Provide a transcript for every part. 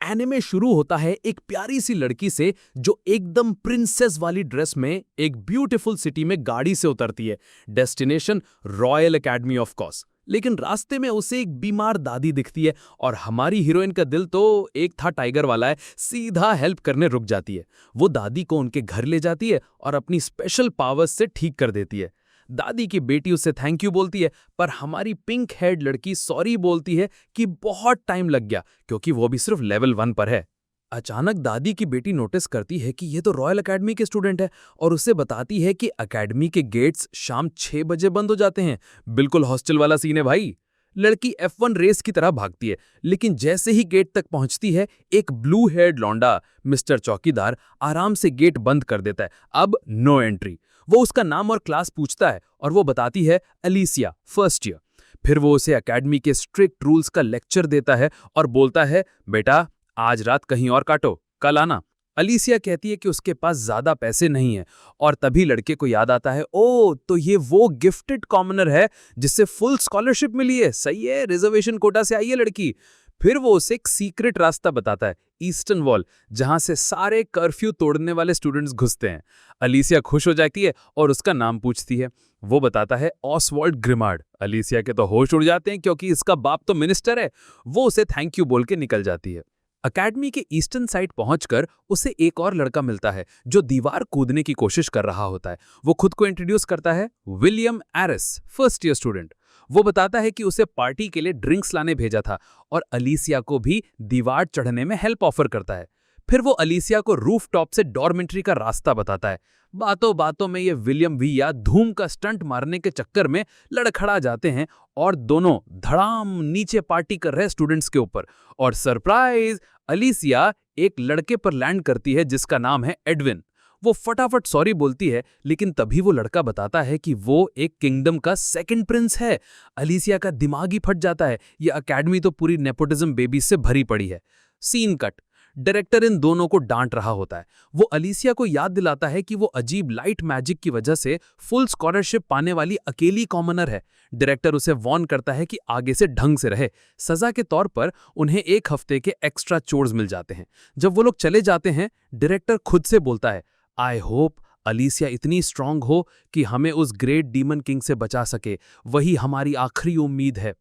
Anime शुरू होता है एक प्यारी सी लड़की से जो एकदम प्रिंसेस वाली ड्रेस में एक ब्यूटीफुल सिटी में गाड़ी से उतरती है। Destination royal academy of course. लेकिन रास्ते में उसे एक बीमार दादी दिखती है और हमारी हीरोइन का दिल तो एक था टाइगर वाला है, सीधा हेल्प करने रुक जाती है। वो दादी को उनके घर ले जाती है और अपनी स्पेशल पावर्स से ठीक कर देती है। दादी की बेटी उससे थैंक यू बोलती है, पर हमारी पिंक हेड लड़की सॉरी बोलती है कि बहुत टाइम लग गया क्योंकि वो भी सिर्फ लेवल 1 पर है। अचानक दादी की बेटी नोटिस करती है कि ये तो रॉयल एकेडमी के स्टूडेंट है और उसे बताती है कि एकेडमी के गेट्स शाम 6 बजे बंद हो जाते हैं। बिल्कुल हॉस्टल वाला सीन है भाई। लड़की F1 रेस की तरह भागती है, लेकिन जैसे ही गेट तक पहुंचती है एक ब्लू हेयर्ड लौंडा मिस्टर चौकीदार आराम से गेट बंद कर देता है। अब नो एंट्री। वो उसका नाम और क्लास पूछता है और वो बताती है अलीसिया, फर्स्ट ईयर। फिर वो उसे एकेडमी के स्ट्रिक्ट रूल्स का लेक्चर देता है और बोलता है, बेटा आज रात कहीं और काटो, कल आना। अलीसिया कहती है कि उसके पास ज्यादा पैसे नहीं है और तभी लड़के को याद आता है, ओ तो ये वो गिफ्टेड कॉमनर है जिससे फुल स्कॉलरशिप मिली है। सही है, रिजर्वेशन कोटा से आई है लड़की। फिर वो उसे एक सीक्रेट रास्ता बताता है, ईस्टर्न वॉल, जहां से सारे कर्फ्यू तोड़ने वाले स्टूडेंट्स घुसते हैं। अलीसिया खुश हो जाती है और उसका नाम पूछती है। वो बताता है ऑसवाल्ड ग्रिमार्ड। अलीसिया के तो होश उड़ जाते हैं क्योंकि इसका बाप तो मिनिस्टर है। वो उसे थैंक यू बोल के निकल जाती है। अकेडमी के ईस्टर्न साइड पहुंचकर उसे एक और लड़का मिलता है जो दीवार कूदने की कोशिश कर रहा होता है। वो खुद को इंट्रोड्यूस करता है, William Eris, first year student. वो बताता है कि उसे पार्टी के लिए ड्रिंक्स लाने भेजा था और अलीसिया को भी दीवार चढ़ने में हेल्प ऑफर करता है। फिर वो अलीसिया को रूफटॉप से डॉर्मेंट्री का रास्ता बताता है। बातों बातों में ये विलियम विया धूम का स्टंट मारने के चक्कर में लड़खड़ा जाते हैं और दोनों धड़ाम नीचे पार्टी कर रहे स्टूडेंट्स के ऊपर। और सरप्राइज, अलीसिया एक लड़के पर लैंड करती है जिसका नाम है एडविन। वो फटाफट सॉरी बोलती है, लेकिन तभी वो लड़का बताता है कि वो एक किंगडम का सेकंड प्रिंस है। अलीसिया का दिमाग ही फट जाता है, ये एकेडमी तो पूरी नेपोटिज्म बेबी से भरी पड़ी है। Scene cut. डायरेक्टर इन दोनों को डांट रहा होता है। वो अलीसिया को याद दिलाता है कि वो अजीब लाइट मैजिक की वजह से फुल स्कॉलरशिप पाने वाली अकेली कॉमनर है। डायरेक्टर उसे वार्न करता है कि आगे से ढंग से रहे। सजा के तौर पर उन्हें 1 हफ्ते के एक्स्ट्रा चोर्स मिल जाते हैं। जब वो लोग चले जाते हैं, डायरेक्टर खुद से बोलता है, आई होप अलीसिया इतनी स्ट्रांग हो कि हमें उस ग्रेट डीमन किंग से बचा सके। वही हमारी आखिरी उम्मीद है।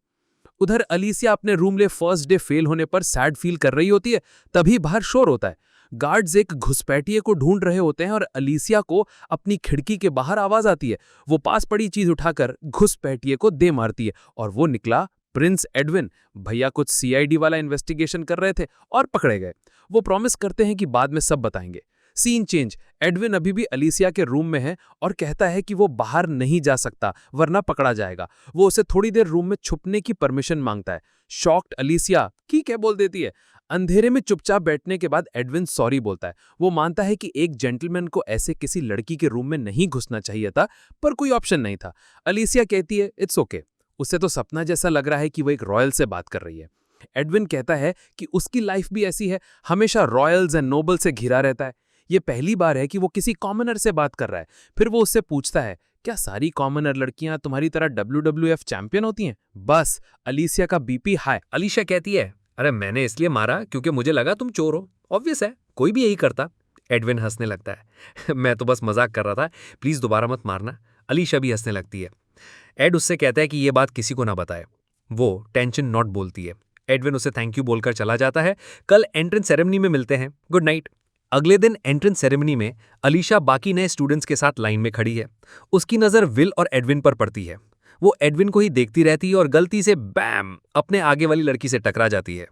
उधर अलीसिया अपने रूम ले फर्स्ट डे फेल होने पर सैड फील कर रही होती है। तभी बाहर शोर होता है। गार्ड्स एक घुसपैठिए को ढूंढ रहे होते हैं और अलीसिया को अपनी खिड़की के बाहर आवाज आती है। वो पास पड़ी चीज उठाकर घुसपैठिए को दे मारती है और वो निकला प्रिंस एडविन। भैया कुछ CID वाला इन्वेस्टिगेशन कर रहे थे और पकड़े गए। वो प्रॉमिस करते हैं कि बाद में सब बताएंगे। Scene change. एडविन अभी भी अलीसिया के रूम में है और कहता है कि वो बाहर नहीं जा सकता वरना पकड़ा जाएगा। वो उसे थोड़ी देर रूम में छुपने की परमिशन मांगता है। शॉक्ड अलीसिया ठीक है बोल देती है। अंधेरे में चुपचाप बैठने के बाद एडविन सॉरी बोलता है। वो मानता है कि एक जेंटलमैन को ऐसे किसी लड़की के रूम में नहीं घुसना चाहिए था, पर कोई ऑप्शन नहीं था। अलीसिया कहती है इट्स ओके। उसे तो सपना जैसा लग रहा है कि वो एक रॉयल से बात कर रही है। एडविन कहता है कि उसकी लाइफ भी ऐसी है, हमेशा रॉयल्स एंड नोबल से घिरा रहता है। ये पहली बार है कि वो किसी कॉमनर से बात कर रहा है। फिर वो उससे पूछता है, क्या सारी कॉमनर लड़कियां तुम्हारी तरह WWF चैंपियन होती हैं? बस अलीसिया का BP हाई। अलीसिया कहती है, अरे मैंने इसलिए मारा क्योंकि मुझे लगा तुम चोर हो। ऑब्वियस है, कोई भी यही करता। एडविन हंसने लगता है। मैं तो बस मजाक कर रहा था, प्लीज दोबारा मत मारना। अलीसिया भी हंसने लगती है। एड उससे कहता है कि ये बात किसी को ना बताए। वो टेंशन नॉट बोलती है। एडविन उसे थैंक यू बोलकर चला जाता है। कल एंट्रेंस सेरेमनी में मिलते हैं, गुड नाइट। अगले दिन एंट्रेंस सेरेमनी में अलीशा बाकी नए स्टूडेंट्स के साथ लाइन में खड़ी है। उसकी नज़र विल और एडविन पर पड़ती है। वो एडविन को ही देखती रहती है और गलती से बैम अपने आगे वाली लड़की से टकरा जाती है।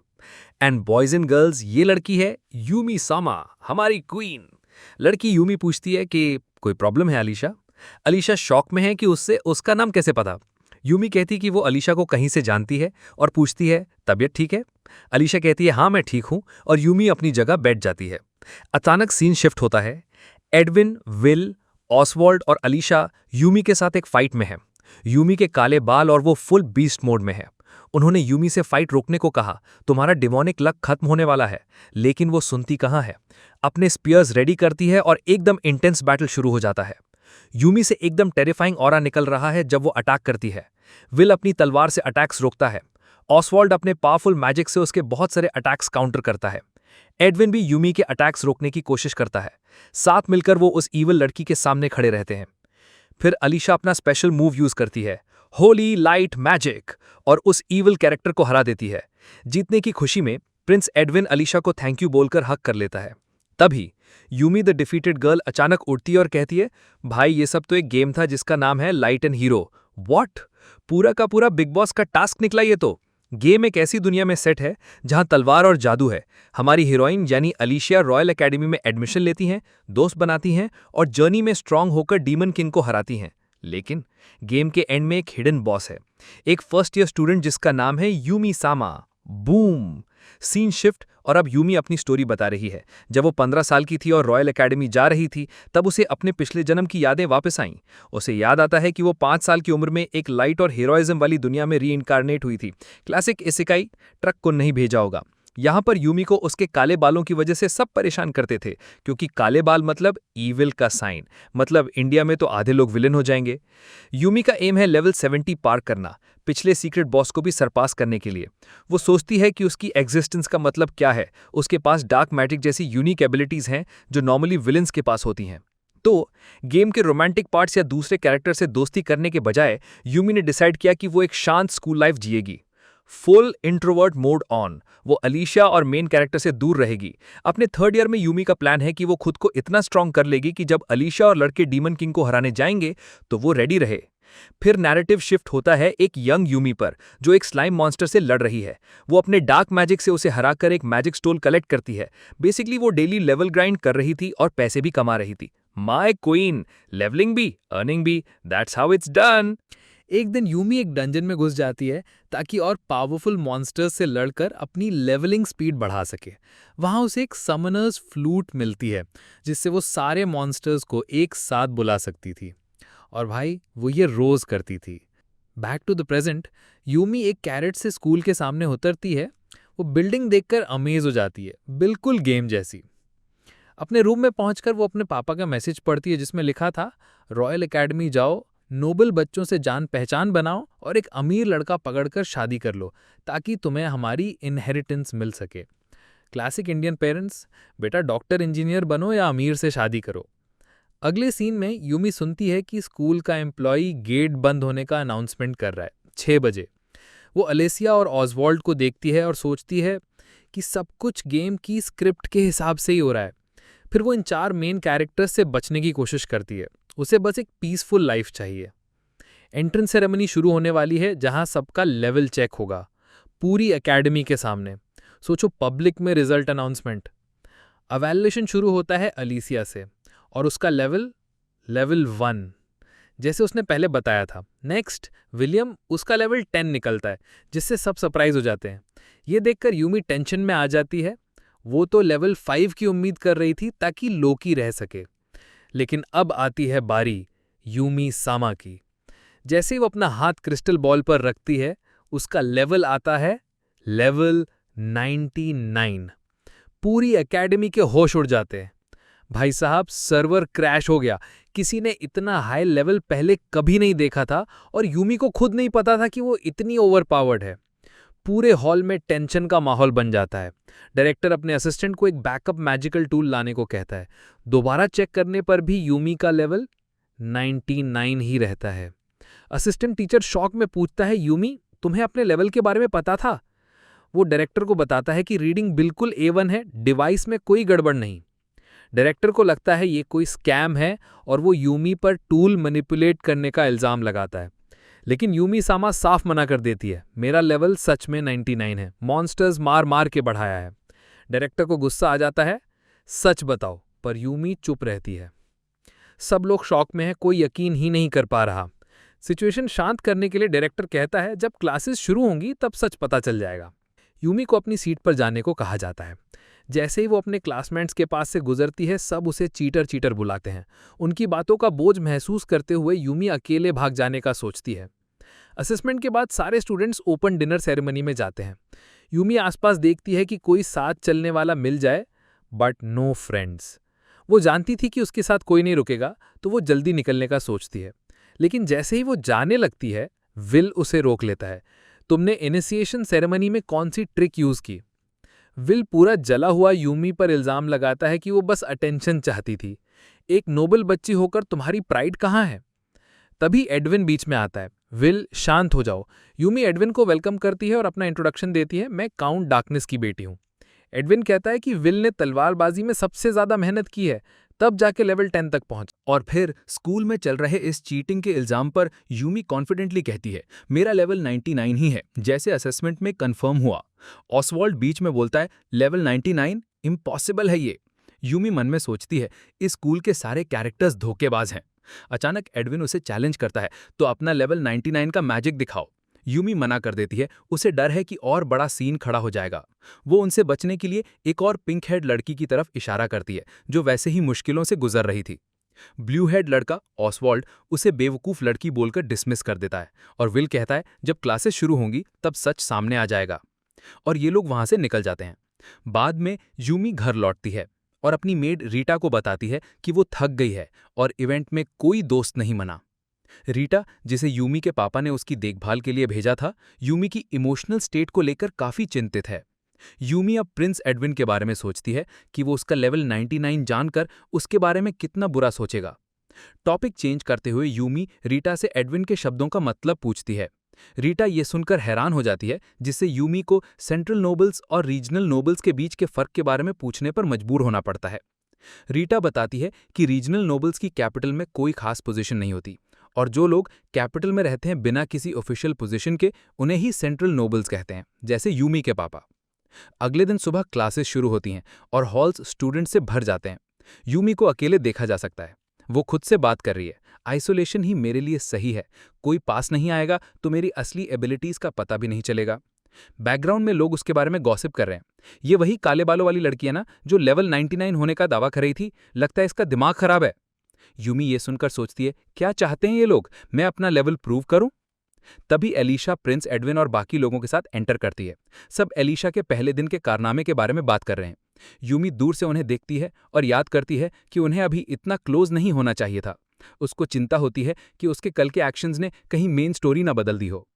एंड बॉयज एंड गर्ल्स, ये लड़की है यूमी सामा, हमारी क्वीन। लड़की यूमी पूछती है कि कोई प्रॉब्लम है अलीशा? अलीशा शॉक में है कि उससे उसका नाम कैसे पता। यूमी कहती कि वो अलीशा को कहीं से जानती है और पूछती है तबीयत ठीक है? अलीशा कहती है हाँ मैं ठीक हूं और यूमी अपनी जगह बैठ जाती है। अचानक सीन शिफ्ट होता है। एडविन, विल, ऑसवाल्ड और अलीशा यूमी के साथ एक फाइट में है। यूमी के काले बाल और वो फुल बीस्ट मोड में है। उन्होंने यूमी से फाइट रोकने को कहा, तुम्हारा डिमोनिक लक खत्म होने वाला है, लेकिन वो सुनती कहाँ है। अपने स्पीयर्स रेडी करती है और एकदम इंटेंस बैटल शुरू हो जाता है। यूमी से एकदम टेरिफाइंग ऑरा निकल रहा है जब वो अटैक करती है। विल अपनी तलवार से अटैक्स रोकता है। ऑसवाल्ड अपने पावरफुल मैजिक से उसके बहुत सारे अटैक्स काउंटर करता है। एडविन भी यूमी के अटैक्स रोकने की कोशिश करता है। साथ मिलकर वो उस ईवल लड़की के सामने खड़े रहते हैं। फिर अलीशा अपना स्पेशल मूव यूज करती है, होली लाइट मैजिक, और उस ईवल कैरेक्टर को हरा देती है। जीतने की खुशी में प्रिंस एडविन अलीशा को थैंक यू बोलकर हक कर लेता है। तभी यूमी द डिफीटेड गर्ल अचानक उठती है और कहती है, भाई ये सब तो एक गेम था जिसका नाम है लाइट एंड हीरो। व्हाट? पूरा का पूरा बिग बॉस का टास्क निकला ये तो। गेम एक ऐसी दुनिया में सेट है जहां तलवार और जादू है। हमारी हीरोइन यानी अलीशिया रॉयल एकेडमी में एडमिशन लेती हैं, दोस्त बनाती हैं और जर्नी में स्ट्रांग होकर डीमन किंग को हराती हैं। लेकिन गेम के एंड में एक हिडन बॉस है, एक फर्स्ट ईयर स्टूडेंट जिसका नाम है यूमी सामा। बूम! सीन शिफ्ट और अब यूमी अपनी स्टोरी बता रही है। जब वो 15 साल की थी और रॉयल एकेडमी जा रही थी, तब उसे अपने पिछले जन्म की यादें वापस आईं। उसे याद आता है कि वो 5 साल की उम्र में एक लाइट और हीरोइज्म वाली दुनिया में रीइंकारनेट हुई थी। क्लासिक इसेकाई, ट्रक को नहीं भेजा होगा। यहाँ पर यूमी को उसके काले बालों की वजह से सब परेशान करते थे, क्योंकि काले बाल मतलब ईविल का साइन, मतलब इंडिया में तो आधे लोग विलन हो जाएंगे। यूमी का एम है लेवल 70 पार करना, पिछले सीक्रेट बॉस को भी सरपास करने के लिए। वो सोचती है कि उसकी एग्जिस्टेंस का मतलब क्या है। उसके पास डार्क मैजिक जैसी यूनिक एबिलिटीज हैं जो नॉर्मली विलन्स के पास होती हैं। तो गेम के रोमांटिक पार्ट्स या दूसरे कैरेक्टर से दोस्ती करने के बजाय यूमी ने डिसाइड किया कि वो एक शांत स्कूल लाइफ जिएगी। Full introvert mode on. वो अलीशा और मेन कैरेक्टर से दूर रहेगी। अपने थर्ड ईयर में यूमी का प्लान है कि वो खुद को इतना स्ट्रांग कर लेगी कि जब अलीशा और लड़के डीमन किंग को हराने जाएंगे तो वो रेडी रहे। फिर नैरेटिव शिफ्ट होता है एक यंग यूमी पर, जो एक स्लाइम मॉन्स्टर से लड़ रही है। वो अपने डार्क मैजिक से उसे हराकर एक मैजिक स्टोन कलेक्ट करती है। बेसिकली वो डेली लेवल ग्राइंड कर रही थी और पैसे भी कमा रही थी। माय क्वीन, लेवलिंग भी अर्निंग भी, दैट्स हाउ इट्स डन। एक दिन यूमी एक डंजन में घुस जाती है ताकि और पावरफुल मॉन्स्टर्स से लड़कर अपनी लेवलिंग स्पीड बढ़ा सके। वहाँ उसे एक समनर्स फ्लूट मिलती है जिससे वो सारे मॉन्स्टर्स को एक साथ बुला सकती थी, और भाई वो ये रोज करती थी। Back to the present, Yumi एक कैरेट से स्कूल के सामने उतरती है। वो बिल्डिंग देखकर अमेज हो जाती है, बिल्कुल गेम जैसी। अपने रूम में पहुंचकर वो अपने पापा का मैसेज पढ़ती है जिसमें लिखा था, रॉयल एकेडमी जाओ, नोबल बच्चों से जान पहचान बनाओ और एक अमीर लड़का पकड़कर शादी कर लो ताकि तुम्हें हमारी इनहेरिटेंस मिल सके। क्लासिक इंडियन पेरेंट्स, बेटा डॉक्टर इंजीनियर बनो या अमीर से शादी करो। अगले सीन में यूमी सुनती है कि स्कूल का एम्प्लॉई गेट बंद होने का अनाउंसमेंट कर रहा है 6 बजे। वो अलेसिया और ऑजवॉल्ड को देखती है और सोचती है कि सब कुछ गेम की स्क्रिप्ट के हिसाब से ही हो रहा है। फिर वो इन 4 मेन कैरेक्टर्स से बचने की कोशिश करती है। उसे बस एक पीसफुल लाइफ चाहिए। एंट्रेंस सेरेमनी शुरू होने वाली है जहां सबका लेवल चेक होगा, पूरी एकेडमी के सामने। सोचो, पब्लिक में रिजल्ट अनाउंसमेंट। अवैल्यूएशन शुरू होता है अलीसिया से और उसका लेवल 1, जैसे उसने पहले बताया था। नेक्स्ट विलियम, उसका लेवल 10 निकलता है, जिससे सब सरप्राइज हो जाते हैं। ये देखकर यूमी टेंशन में आ जाती है। वो तो लेवल 5 की उम्मीद कर रही थी ताकि लोकी रह सके। लेकिन अब आती है बारी यूमी सामा की। जैसे ही वो अपना हाथ क्रिस्टल बॉल पर रखती है, उसका लेवल आता है लेवल 99। पूरी एकेडमी के होश उड़ जाते हैं। भाई साहब, सर्वर क्रैश हो गया। किसी ने इतना हाई लेवल पहले कभी नहीं देखा था और यूमी को खुद नहीं पता था कि वो इतनी ओवरपावर्ड है। पूरे हॉल में टेंशन का माहौल बन जाता है। डायरेक्टर अपने असिस्टेंट को एक बैकअप मैजिकल टूल लाने को कहता है। दोबारा चेक करने पर भी यूमी का लेवल 99 ही रहता है। असिस्टेंट टीचर शॉक में पूछता है, यूमी तुम्हें अपने लेवल के बारे में पता था? वो डायरेक्टर को बताता है कि रीडिंग बिल्कुल A1 है, डिवाइस में कोई गड़बड़ नहीं। डायरेक्टर को लगता है ये कोई स्कैम है और वो यूमी पर टूल मैनिपुलेट करने का इल्जाम लगाता है। लेकिन यूमी सामा साफ मना कर देती है, मेरा लेवल सच में 99 है, मॉन्स्टर्स मार मार के बढ़ाया है। डायरेक्टर को गुस्सा आ जाता है, सच बताओ, पर यूमी चुप रहती है। सब लोग शॉक में हैं, कोई यकीन ही नहीं कर पा रहा। सिचुएशन शांत करने के लिए डायरेक्टर कहता है, जब क्लासेस शुरू होंगी तब सच पता चल जाएगा। यूमी को अपनी सीट पर जाने को कहा जाता है। जैसे ही वो अपने क्लासमेट्स के पास से गुजरती है, सब उसे चीटर बुलाते हैं। उनकी बातों का बोझ महसूस करते हुए यूमी अकेले भाग जाने का सोचती है। असेसमेंट के बाद सारे स्टूडेंट्स ओपन डिनर सेरेमनी में जाते हैं। यूमी आसपास देखती है कि कोई साथ चलने वाला मिल जाए, बट नो फ्रेंड्स। वो जानती थी कि उसके साथ कोई नहीं रुकेगा, तो वो जल्दी निकलने का सोचती है। लेकिन जैसे ही वो जाने लगती है, विल उसे रोक लेता है। तुमने इनिशिएशन सेरेमनी में कौन सी ट्रिक यूज की? विल पूरा जला हुआ यूमी पर इल्जाम लगाता है कि वो बस अटेंशन चाहती थी। एक नोबल बच्ची होकर तुम्हारी प्राइड कहाँ है? तभी एडविन बीच में आता है। विल, शांत हो जाओ। यूमी एडविन को वेलकम करती है और अपना इंट्रोडक्शन देती है, मैं काउंट डार्कनेस की बेटी हूँ। एडविन कहता है कि विल ने तलवारबाजी में सबसे ज्यादा मेहनत की है, तब जाके लेवल 10 तक पहुंच। और फिर स्कूल में चल रहे इस चीटिंग के इल्जाम पर यूमी कॉन्फिडेंटली कहती है, मेरा लेवल 99 ही है, जैसे असेसमेंट में कंफर्म हुआ। ऑसवाल्ड बीच में बोलता है, लेवल 99? इम्पॉसिबल है ये। यूमी मन में सोचती है, इस स्कूल के सारे कैरेक्टर्स धोखेबाज हैं। अचानक एडविन उसे चैलेंज करता है, तो अपना लेवल 99 का मैजिक दिखाओ। यूमी मना कर देती है, उसे डर है कि और बड़ा सीन खड़ा हो जाएगा। वो उनसे बचने के लिए एक और पिंक हेड लड़की की तरफ इशारा करती है, जो वैसे ही मुश्किलों से गुजर रही थी। ब्लू हेड लड़का ऑसवाल्ड उसे बेवकूफ़ लड़की बोलकर डिसमिस कर देता है और विल कहता है, जब क्लासेस शुरू होंगी तब सच सामने आ जाएगा। और ये लोग वहां से निकल जाते हैं। बाद में यूमी घर लौटती है और अपनी मेड रीटा को बताती है कि वो थक गई है और इवेंट में कोई दोस्त नहीं मना। रीटा, जिसे यूमी के पापा ने उसकी देखभाल के लिए भेजा था, यूमी की इमोशनल स्टेट को लेकर काफी चिंतित है। यूमी अब प्रिंस एडविन के बारे में सोचती है कि वो उसका लेवल 99 जानकर उसके बारे में कितना बुरा सोचेगा। टॉपिक चेंज करते हुए यूमी रीटा से एडविन के शब्दों का मतलब पूछती है। रीटा ये सुनकर हैरान हो जाती है, जिससे यूमी को सेंट्रल नोबल्स और रीजनल नोबल्स के बीच के फर्क के बारे में पूछने पर मजबूर होना पड़ता है। रीटा बताती है कि रीजनल नोबल्स की कैपिटल में कोई खास पोजीशन नहीं होती और जो लोग कैपिटल में रहते हैं बिना किसी ऑफिशियल पोजीशन के, उन्हें ही सेंट्रल नोबल्स कहते हैं, जैसे यूमी के पापा। अगले दिन सुबह क्लासेस शुरू होती हैं और हॉल्स स्टूडेंट से भर जाते हैं। यूमी को अकेले देखा जा सकता है। वो खुद से बात कर रही है, आइसोलेशन ही मेरे लिए सही है, कोई पास नहीं आएगा तो मेरी असली एबिलिटीज का पता भी नहीं चलेगा। बैकग्राउंड में लोग उसके बारे में गॉसिप कर रहे हैं, ये वही काले बालों वाली लड़की है ना जो लेवल 99 होने का दावा कर रही थी, लगता है इसका दिमाग खराब है। यूमी ये सुनकर सोचती है, क्या चाहते हैं ये लोग, मैं अपना लेवल प्रूव करूं? तभी एलिशा प्रिंस एडविन और बाकी लोगों के साथ एंटर करती है। सब एलिशा के पहले दिन के कारनामे के बारे में बात कर रहे हैं। यूमी दूर से उन्हें देखती है और याद करती है कि उन्हें अभी इतना क्लोज नहीं होना चाहिए था। उसको चिंता होती है कि उसके कल के एक्शंस ने कहीं मेन स्टोरी ना बदल दी हो।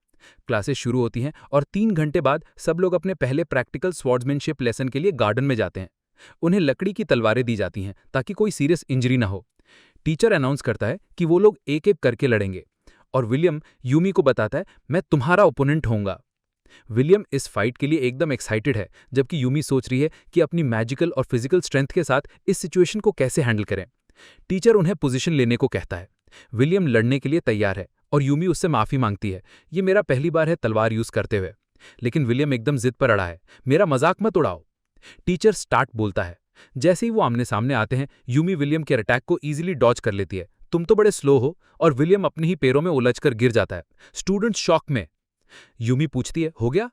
क्लासेस शुरू होती हैं और 3 घंटे बाद सब लोग अपने पहले प्रैक्टिकल स्वॉर्ड्समैनशिप लेसन के लिए गार्डन में जाते हैं। उन्हें लकड़ी की तलवारें दी जाती हैं ताकि कोई सीरियस इंजरी ना हो। टीचर अनाउंस करता है कि वो लोग एक एक करके लड़ेंगे और विलियम यूमी को बताता है, मैं तुम्हारा ओपोनेंट होऊंगा। विलियम इस फाइट के लिए एकदम एक्साइटेड है, जबकि यूमी सोच रही है कि अपनी मैजिकल और फिजिकल स्ट्रेंथ के साथ इस सिचुएशन को कैसे हैंडल करें। टीचर उन्हें पोजीशन लेने को कहता है। विलियम लड़ने के लिए तैयार है और यूमी उससे माफी मांगती है, ये मेरा पहली बार है तलवार यूज करते हुए। लेकिन विलियम एकदम जिद पर अड़ा है, मेरा मजाक मत उड़ाओ। टीचर स्टार्ट बोलता है। जैसे ही वो आमने सामने आते हैं, यूमी विलियम के अटैक को इजीली डॉज कर लेती है। तुम तो बड़े स्लो हो, और विलियम अपने ही पैरों में उलझकर गिर जाता है। स्टूडेंट शॉक में। यूमी पूछती है, हो गया?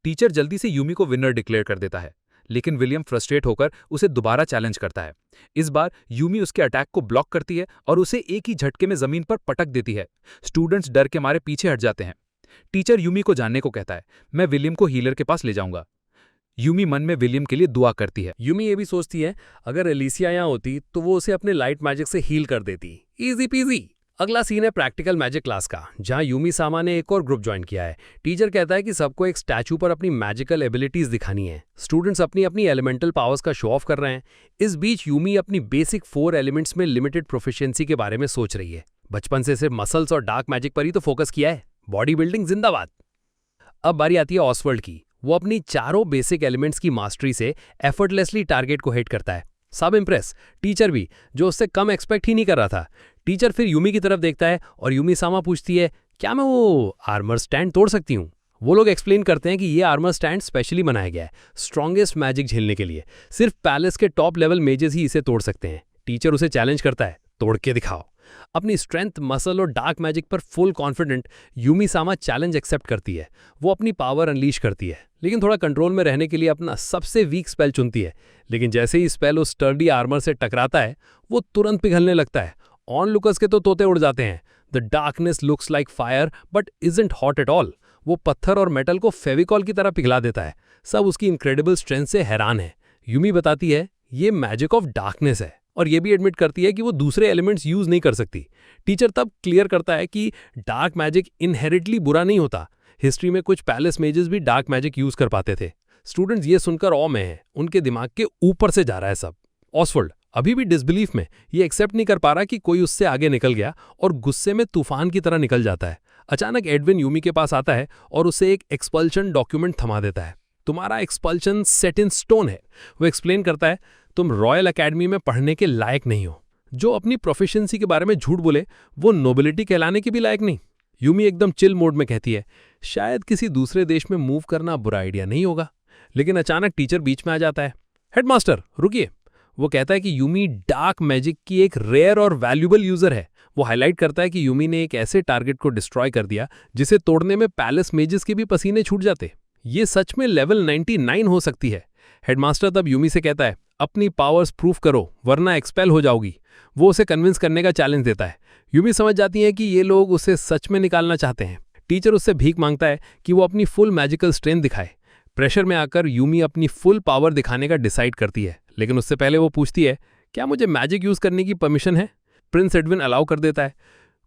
टीचर जल्दी से यूमी को विनर डिक्लेयर कर देता है, लेकिन विलियम फ्रस्ट्रेट होकर उसे दोबारा चैलेंज करता है। इस बार यूमी उसके अटैक को ब्लॉक करती है और उसे एक ही झटके में जमीन पर पटक देती है। स्टूडेंट्स डर के मारे पीछे हट जाते हैं। टीचर यूमी को जानने को कहता है, मैं विलियम को हीलर के पास ले जाऊंगा। यूमी मन में विलियम के लिए दुआ करती है। यूमी ये भी सोचती है, अगर एलिसिया यहाँ होती तो वो उसे अपने लाइट मैजिक से हील कर देती। Easy PG. अगला सीन है प्रैक्टिकल मैजिक क्लास का, जहां यूमी सामा ने एक और ग्रुप ज्वाइन किया है। टीचर कहता है कि सबको एक स्टैचू पर अपनी मैजिकल एबिलिटीज दिखानी है। स्टूडेंट्स अपनी अपनी एलिमेंटल पावर्स का शो ऑफ कर रहे हैं। इस बीच यूमी अपनी बेसिक 4 एलिमेंट्स में लिमिटेड प्रोफिशिएंसी के बारे में सोच रही है। बचपन से सिर्फ मसल्स और डार्क मैजिक पर ही तो फोकस किया है। बॉडी बिल्डिंग जिंदाबाद। अब बारी आती है ऑसवर्ल्ड की। वो अपनी चारों बेसिक एलिमेंट्स की मास्टरी से एफर्टलेसली टारगेट को हिट करता है। सब इम्प्रेस, टीचर भी, जो उससे कम एक्सपेक्ट ही नहीं कर रहा था। टीचर फिर यूमी की तरफ देखता है और यूमी सामा पूछती है, क्या मैं वो आर्मर स्टैंड तोड़ सकती हूँ? वो लोग एक्सप्लेन करते हैं कि ये आर्मर स्टैंड स्पेशली बनाया गया है स्ट्रॉन्गेस्ट मैजिक झेलने के लिए। सिर्फ पैलेस के टॉप लेवल मेजेस ही इसे तोड़ सकते हैं। टीचर उसे चैलेंज करता है, तोड़ के दिखाओ। अपनी स्ट्रेंथ, मसल और डार्क मैजिक पर फुल कॉन्फिडेंट यूमी सामा चैलेंज एक्सेप्ट करती है। वो अपनी पावर अनलीश करती है, लेकिन थोड़ा कंट्रोल में रहने के लिए अपना सबसे वीक स्पेल चुनती है। लेकिन जैसे ही स्पेल उस स्टर्डी आर्मर से टकराता है, वो तुरंत पिघलने लगता है। ऑन लुकर्स के तो तोते उड़ जाते हैं। The darkness looks like fire but isn't hot at all. वो पत्थर और मेटल को फेविकॉल की तरह पिघला देता है। सब उसकी इनक्रेडिबल स्ट्रेंथ से हैरान है। यूमी बताती है, ये मैजिक ऑफ डार्कनेस है, और ये भी एडमिट करती है कि वो दूसरे एलिमेंट्स यूज नहीं कर सकती। टीचर तब क्लियर करता है कि डार्क मैजिक इनहेरिटली बुरा नहीं होता। हिस्ट्री में कुछ पैलेस मेजेस भी डार्क मैजिक यूज कर पाते थे। स्टूडेंट्स ये सुनकर ऑ में हैं, उनके दिमाग के ऊपर से जा रहा है सब। ऑसवर्ल्ड अभी भी डिसबिलीफ में ये एक्सेप्ट नहीं कर पा रहा कि कोई उससे आगे निकल गया और गुस्से में तूफान की तरह निकल जाता है। अचानक एडविन यूमी के पास आता है और उसे एक एक्सपल्शन डॉक्यूमेंट थमा देता है। तुम्हारा एक्सपल्शन सेट इन स्टोन है। वो एक्सप्लेन करता है, तुम रॉयल एकेडमी में पढ़ने के लायक नहीं हो। जो अपनी प्रोफिशिएंसी के बारे में झूठ बोले वो नोबिलिटी कहलाने के भी लायक नहीं। यूमी एकदम चिल मोड में कहती है, शायद किसी दूसरे देश में मूव करना बुरा आइडिया नहीं होगा। लेकिन अचानक टीचर बीच में आ जाता है। हेडमास्टर रुकिए। वो कहता है कि यूमी डार्क मैजिक की एक रेयर और वैल्यूबल यूजर है। वो हाईलाइट करता है कि यूमी ने एक ऐसे टारगेट को डिस्ट्रॉय कर दिया जिसे तोड़ने में पैलेस मेजेस के भी पसीने छूट जाते। ये सच में लेवल 99 हो सकती है। हेडमास्टर तब यूमी से कहता है, अपनी पावर्स प्रूफ करो वरना एक्सपेल हो जाओगी। वो उसे कन्विंस करने का चैलेंज देता है। यूमी समझ जाती है कि ये लोग उसे सच में निकालना चाहते हैं। टीचर उससे भीख मांगता है कि वो अपनी फुल मैजिकल स्ट्रेंथ दिखाए। प्रेशर में आकर यूमी अपनी फुल पावर दिखाने का डिसाइड करती है, लेकिन उससे पहले वो पूछती है, क्या मुझे मैजिक यूज करने की परमिशन है? प्रिंस एडविन अलाउ कर देता है।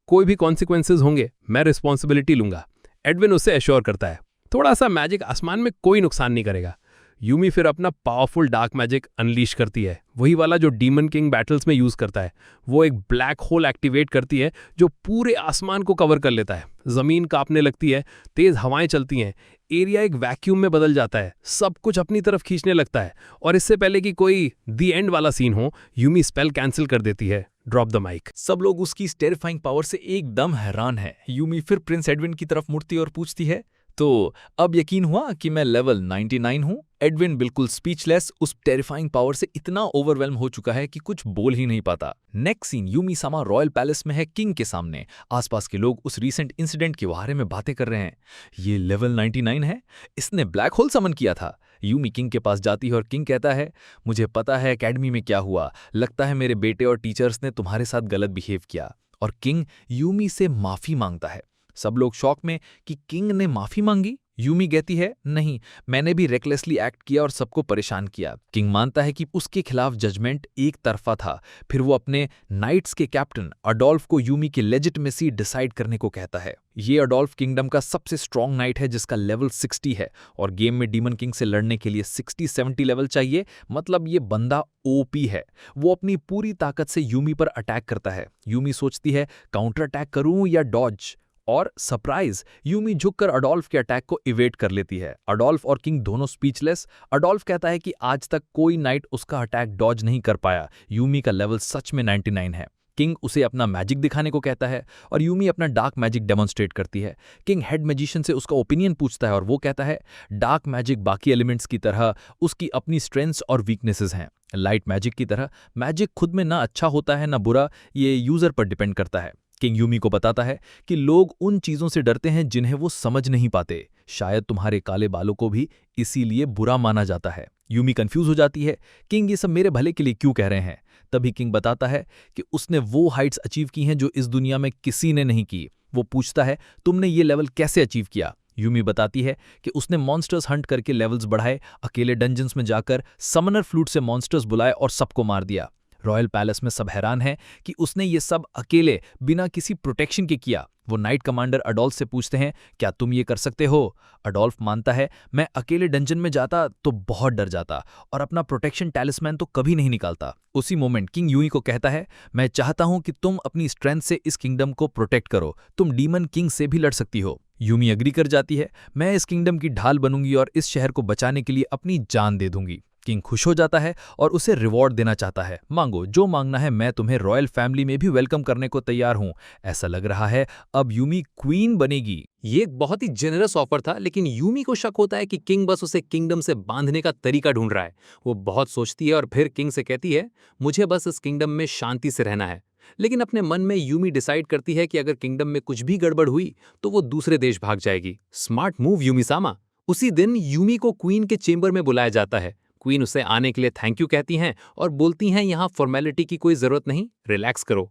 कोई भी कॉन्सिक्वेंसेज होंगे मैं रिस्पॉन्सिबिलिटी लूंगा। एडविन उससे एश्योर करता है, थोड़ा सा मैजिक आसमान में कोई नुकसान नहीं करेगा। यूमी फिर अपना पावरफुल डार्क मैजिक अनलीश करती है, वही वाला जो डीमन किंग बैटल्स में यूज करता है। वो एक ब्लैक होल एक्टिवेट करती है जो पूरे आसमान को कवर कर लेता है। जमीन कांपने लगती है, तेज हवाएं चलती हैं, एरिया एक वैक्यूम में बदल जाता है, सब कुछ अपनी तरफ खींचने लगता है। और इससे पहले कि कोई दी एंड वाला सीन हो, यूमी स्पेल कैंसिल कर देती है। Drop the mic. सब लोग उसकी इस टेरिफाइंग पावर से एकदम हैरान है। यूमी फिर प्रिंस एडविन की तरफ मुड़ती और पूछती है, तो अब यकीन हुआ कि मैं लेवल 99 हूं? एडविन बिल्कुल स्पीचलेस, उस टेरिफाइंग पावर से इतना ओवरवेल्म हो चुका है कि कुछ बोल ही नहीं पाता। नेक्स्ट सीन यूमी सामा रॉयल पैलेस में है, किंग के सामने। आसपास के लोग उस रीसेंट इंसिडेंट के बारे में बातें कर रहे हैं। ये लेवल 99 है, इसने ब्लैक होल समन किया था। यूमी किंग के पास जाती है और किंग कहता है, मुझे पता है एकेडमी में क्या हुआ, लगता है मेरे बेटे और टीचर्स ने तुम्हारे साथ गलत बिहेव किया। और किंग यूमी से माफी मांगता है। सब लोग शॉक में कि किंग ने माफी मांगी। यूमी कहती है, नहीं, मैंने भी रेकलेसली एक्ट किया और सबको परेशान किया। किंग मानता है कि उसके खिलाफ जजमेंट एक तरफा था। फिर वो अपने नाइट्स के कैप्टन अडोल्फ को यूमी की लेजिटिमेसी डिसाइड करने को कहता है। ये अडोल्फ किंगडम का सबसे स्ट्रॉन्ग नाइट है जिसका लेवल 60 है और गेम में डीमन किंग से लड़ने के लिए 60-70 लेवल चाहिए। मतलब ये बंदा ओपी है। वो अपनी पूरी ताकत से यूमी पर अटैक करता है। यूमी सोचती है, काउंटर अटैक करूं या डॉज, और सरप्राइज, यूमी झुककर अडोल्फ के अटैक को इवेट कर लेती है। अडोल्फ और किंग दोनों स्पीचलेस। अडोल्फ कहता है कि आज तक कोई नाइट उसका अटैक डॉज नहीं कर पाया। यूमी का लेवल सच में 99 है। किंग उसे अपना मैजिक दिखाने को कहता है और यूमी अपना डार्क मैजिक डेमोन्स्ट्रेट करती है। किंग हेड मैजिशियन से उसका ओपिनियन पूछता है और वो कहता है, डार्क मैजिक बाकी एलिमेंट्स की तरह उसकी अपनी स्ट्रेंथ्स और वीकनेसेस हैं। लाइट मैजिक की तरह मैजिक खुद में ना अच्छा होता है ना बुरा, ये यूजर पर डिपेंड करता है। किंग यूमी को बताता है कि लोग उन चीजों से डरते हैं जिन्हें वो समझ नहीं पाते। शायद तुम्हारे काले बालों को भी इसीलिए बुरा माना जाता है। यूमी कंफ्यूज हो जाती है, किंग ये सब मेरे भले के लिए क्यों कह रहे हैं? तभी किंग बताता है कि उसने वो हाइट्स अचीव की हैं जो इस दुनिया में किसी ने नहीं की। वो पूछता है, तुमने ये लेवल कैसे अचीव किया? यूमी बताती है कि उसने मॉन्स्टर्स हंट करके लेवल्स बढ़ाए, अकेले डंजन्स में जाकर समनर फ्लूट से मॉन्स्टर्स बुलाए और सबको मार दिया। रॉयल पैलेस में सब हैरान हैं कि उसने ये सब अकेले बिना किसी प्रोटेक्शन के किया। वो नाइट कमांडर अडोल्फ से पूछते हैं, क्या तुम ये कर सकते हो? अडोल्फ मानता है, मैं अकेले डंजन में जाता तो बहुत डर जाता और अपना प्रोटेक्शन टैलिस्मैन तो कभी नहीं निकालता। उसी मोमेंट किंग यूई को कहता है, मैं चाहता हूं कि तुम अपनी स्ट्रेंथ से इस किंगडम को प्रोटेक्ट करो, तुम डीमन किंग से भी लड़ सकती हो। यूमी एग्री कर जाती है, मैं इस किंगडम की ढाल बनूंगी और इस शहर को बचाने के लिए अपनी जान दे दूंगी। किंग खुश हो जाता है और उसे रिवॉर्ड देना चाहता है। मांगो जो मांगना है, मैं तुम्हें रॉयल फैमिली में भी वेलकम करने को तैयार हूं। ऐसा लग रहा है अब यूमी क्वीन बनेगी। ये एक बहुत ही जेनरस ऑफर था, लेकिन यूमी को शक होता है कि किंग बस उसे किंगडम से बांधने का तरीका ढूंढ रहा है। वो बहुत सोचती है और फिर किंग से कहती है, मुझे बस इस किंगडम में शांति से रहना है। लेकिन अपने मन में यूमी डिसाइड करती है कि अगर किंगडम में कुछ भी गड़बड़ हुई तो वो दूसरे देश भाग जाएगी। स्मार्ट मूव यूमी सामा। उसी दिन यूमी को क्वीन के चेंबर में बुलाया जाता है। क्वीन उसे आने के लिए थैंक यू कहती हैं और बोलती हैं, यहाँ फॉर्मेलिटी की कोई जरूरत नहीं, रिलैक्स करो।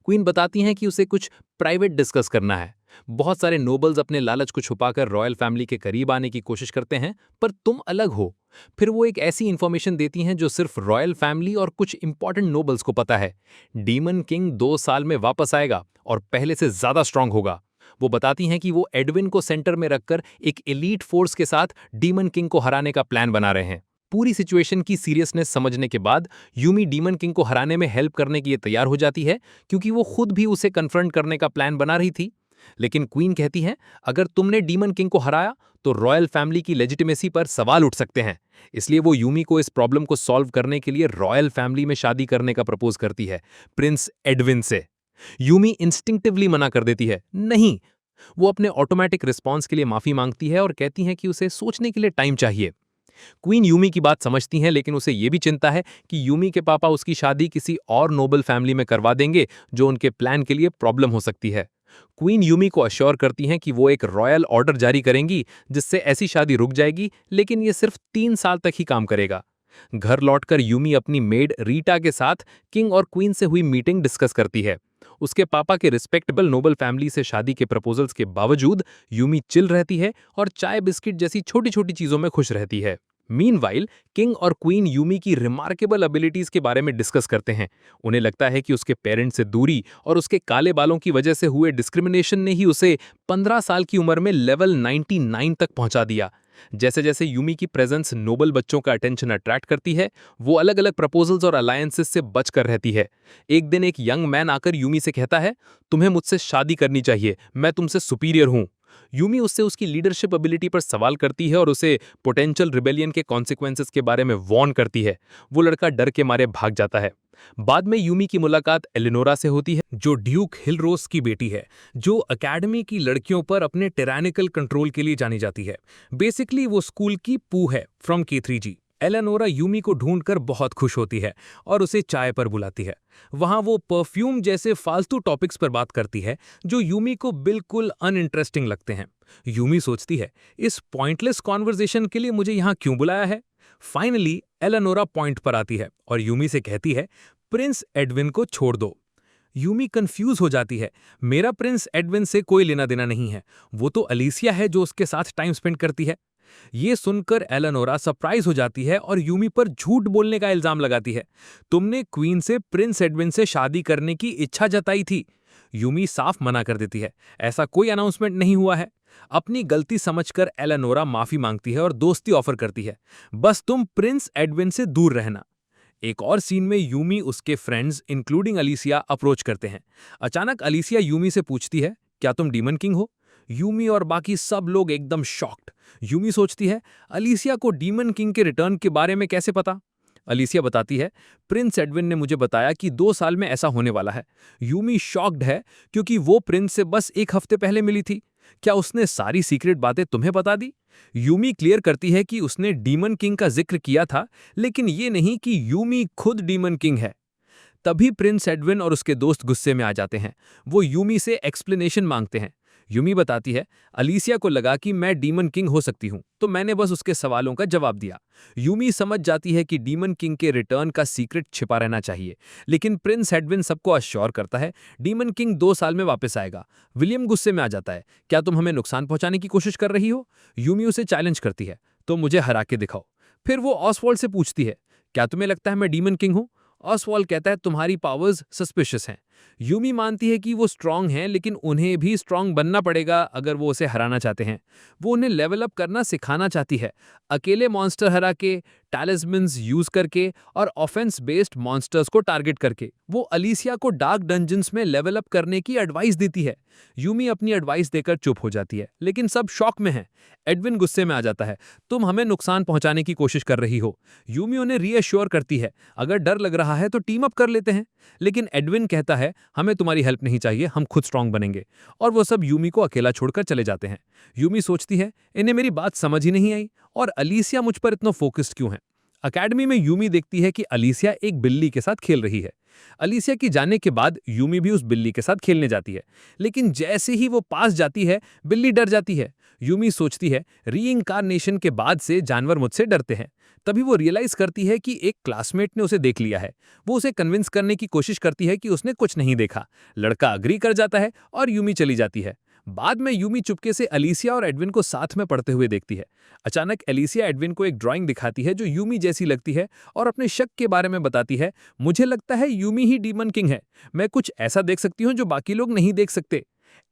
क्वीन बताती हैं कि उसे कुछ प्राइवेट डिस्कस करना है। बहुत सारे नोबल्स अपने लालच को छुपाकर रॉयल फैमिली के करीब आने की कोशिश करते हैं, पर तुम अलग हो। फिर वो एक ऐसी इंफॉर्मेशन देती हैं जो सिर्फ रॉयल फैमिली और कुछ इंपॉर्टेंट नोबल्स को पता है। डीमन किंग 2 साल में वापस आएगा और पहले से ज्यादा स्ट्रांग होगा। वो बताती हैं कि वो एडविन को सेंटर में रखकर एक एलीट फोर्स के साथ डीमन किंग को हराने का प्लान बना रहे हैं। पूरी सिचुएशन की सीरियसनेस समझने के बाद यूमी डीमन किंग को हराने में हेल्प करने के लिए तैयार हो जाती है, क्योंकि वो खुद भी उसे कन्फ्रंट करने का प्लान बना रही थी। लेकिन क्वीन कहती है, अगर तुमने डीमन किंग को हराया तो रॉयल फैमिली की लेजिटिमेसी पर सवाल उठ सकते हैं। इसलिए वो यूमी को इस प्रॉब्लम को सॉल्व करने के लिए रॉयल फैमिली में शादी करने का प्रपोज करती है, प्रिंस एडविन से। यूमी इंस्टिंक्टिवली मना कर देती है, नहीं। वो अपने ऑटोमेटिक रिस्पॉन्स के लिए माफी मांगती है और कहती है कि उसे सोचने के लिए टाइम चाहिए। क्वीन यूमी की बात समझती हैं, लेकिन उसे यह भी चिंता है कि यूमी के पापा उसकी शादी किसी और नोबल फैमिली में करवा देंगे, जो उनके प्लान के लिए प्रॉब्लम हो सकती है। क्वीन यूमी को अश्योर करती हैं कि वो एक रॉयल ऑर्डर जारी करेंगी जिससे ऐसी शादी रुक जाएगी, लेकिन ये सिर्फ 3 साल तक ही काम करेगा। घर लौटकर यूमी अपनी मेड रीटा के साथ किंग और क्वीन से हुई मीटिंग डिस्कस करती है। उसके पापा के रिस्पेक्टेबल नोबल फैमिली से शादी के प्रपोजल्स के बावजूद यूमी चिल रहती है और चाय बिस्किट जैसी छोटी छोटी चीजों में खुश रहती है। मीनवाइल किंग और क्वीन यूमी की रिमार्केबल एबिलिटीज के बारे में डिस्कस करते हैं। उन्हें लगता है कि उसके पेरेंट्स से दूरी और उसके काले बालों की वजह से हुए डिस्क्रिमिनेशन ने ही उसे 15 साल की उम्र में लेवल 99 तक पहुंचा दिया। जैसे जैसे यूमी की प्रेजेंस नोबल बच्चों का अटेंशन अट्रैक्ट करती है, वो अलग अलग प्रपोजल्स और अलायंसेस से बच कर रहती है। एक दिन एक यंग मैन आकर यूमी से कहता है, तुम्हें मुझसे शादी करनी चाहिए, मैं तुमसे सुपीरियर हूं। यूमी उससे उसकी लीडरशिप एबिलिटी पर सवाल करती है और उसे पोटेंशियल रिबेलियन के कॉन्सिक्वेंसेस के बारे में वॉर्न करती है। वो लड़का डर के मारे भाग जाता है। बाद में यूमी की मुलाकात एलिनोरा से होती है, जो ड्यूक हिलरोस की बेटी है, जो अकेडमी की लड़कियों पर अपने टिरानिकल कंट्रोल के लिए जानी जाती है। बेसिकली वो स्कूल की पू है फ्रॉम K3G। एलेनोरा यूमी को ढूंढकर बहुत खुश होती है और उसे चाय पर बुलाती है। वहां वो परफ्यूम जैसे फालतू टॉपिक्स पर बात करती है जो यूमी को बिल्कुल अनइंटरेस्टिंग लगते हैं। यूमी सोचती है, इस पॉइंटलेस कॉन्वर्सेशन के लिए मुझे यहां क्यों बुलाया है। फाइनली एलेनोरा पॉइंट पर आती है और यूमी से कहती है, प्रिंस एडविन को छोड़ दो। यूमी कंफ्यूज हो जाती है, मेरा प्रिंस एडविन से कोई लेना देना नहीं है, वो तो अलीसिया है जो उसके साथ टाइम स्पेंड करती है। ये सुनकर एलेनोरा सरप्राइज हो जाती है और यूमी पर झूठ बोलने का इल्जाम लगाती है। तुमने क्वीन से प्रिंस एडविन से शादी करने की इच्छा जताई थी। यूमी साफ मना कर देती है, ऐसा कोई अनाउंसमेंट नहीं हुआ है। अपनी गलती समझकर एलेनोरा माफी मांगती है और दोस्ती ऑफर करती है, बस तुम प्रिंस एडविन से दूर रहना। एक और सीन में यूमी उसके फ्रेंड्स इंक्लूडिंग अलीसिया अप्रोच करते हैं। अचानक अलीसिया यूमी से पूछती है, क्या तुम डीमन किंग हो? यूमी और बाकी सब लोग एकदम शॉक्ड। यूमी सोचती है, अलीसिया को डीमन किंग के रिटर्न के बारे में कैसे पता? अलीसिया बताती है, प्रिंस एडविन ने मुझे बताया कि 2 साल में ऐसा होने वाला है। यूमी शॉक्ड है क्योंकि वो प्रिंस से बस 1 हफ्ते पहले मिली थी। क्या उसने सारी सीक्रेट बातें तुम्हें बता दी? यूमी क्लियर करती है कि उसने डीमन किंग का जिक्र किया था, लेकिन ये नहीं कि यूमी खुद डीमन किंग है। तभी प्रिंस एडविन और उसके दोस्त गुस्से में आ जाते हैं। वो यूमी से एक्सप्लेनेशन मांगते हैं। यूमी बताती है, अलीसिया को लगा कि मैं डीमन किंग हो सकती हूं, तो मैंने बस उसके सवालों का जवाब दिया। यूमी समझ जाती है कि डीमन किंग के रिटर्न का सीक्रेट छिपा रहना चाहिए, लेकिन प्रिंस एडविन सबको अश्योर करता है डीमन किंग 2 साल में वापस आएगा। विलियम गुस्से में आ जाता है, क्या तुम हमें नुकसान पहुंचाने की कोशिश कर रही हो? यूमी उसे चैलेंज करती है, तो मुझे हरा के दिखाओ। फिर वो ऑसवाल्ड से पूछती है, क्या तुम्हें लगता है मैं डीमन किंग हूं? ऑसवाल्ड कहता है, तुम्हारी पावर्स सस्पिशियस हैं। यूमी मानती है कि वो स्ट्रांग हैं, लेकिन उन्हें भी स्ट्रांग बनना पड़ेगा अगर वो उसे हराना चाहते हैं। वो उन्हें लेवल अप करना सिखाना चाहती है, अकेले मॉन्स्टर हरा के, टैलिस्मन्स यूज करके और ऑफेंस बेस्ड मॉन्स्टर्स को टारगेट करके। वो अलीसिया को डार्क डंजन्स में लेवल अप करने की एडवाइस देती है। यूमी अपनी एडवाइस देकर चुप हो जाती है, लेकिन सब शॉक में हैं। एडविन गुस्से में आ जाता है, तुम हमें नुकसान पहुंचाने की कोशिश कर रही हो। यूमी उन्हें रीअश्योर करती है, अगर डर लग रहा है तो टीम अप कर लेते हैं। लेकिन एडविन कहता है, हमें तुम्हारी हेल्प नहीं चाहिए, हम खुद स्ट्रांग बनेंगे। और वो सब यूमी को अकेला छोड़कर चले जाते हैं। यूमी सोचती है, इन्हें मेरी बात समझ ही नहीं आई और अलीसिया मुझ पर इतना फोकस्ड क्यों है। अकेडमी में यूमी देखती है कि अलीसिया एक बिल्ली के साथ खेल रही है। अलीसिया की जाने के बाद यूमी भी उस बिल्ली के साथ खेलने जाती है, लेकिन जैसे ही वो पास जाती है, बिल्ली डर जाती है। यूमी सोचती है, रीइंकार्नेशन के बाद से जानवर मुझसे डरते हैं। तभी वो रियलाइज करती है कि एक क्लासमेट ने उसे देख लिया है। वो उसे कन्विंस करने की कोशिश करती है कि उसने कुछ नहीं देखा। लड़का अग्री कर जाता है और यूमी चली जाती है। बाद में यूमी चुपके से अलीसिया और एडविन को साथ में पढ़ते हुए देखती है। अचानक अलीसिया एडविन को एक ड्राइंग दिखाती है जो यूमी जैसी लगती है और अपने शक के बारे में बताती है, मुझे लगता है यूमी ही डीमन किंग है। मैं कुछ ऐसा देख सकती हूँ जो बाकी लोग नहीं देख सकते।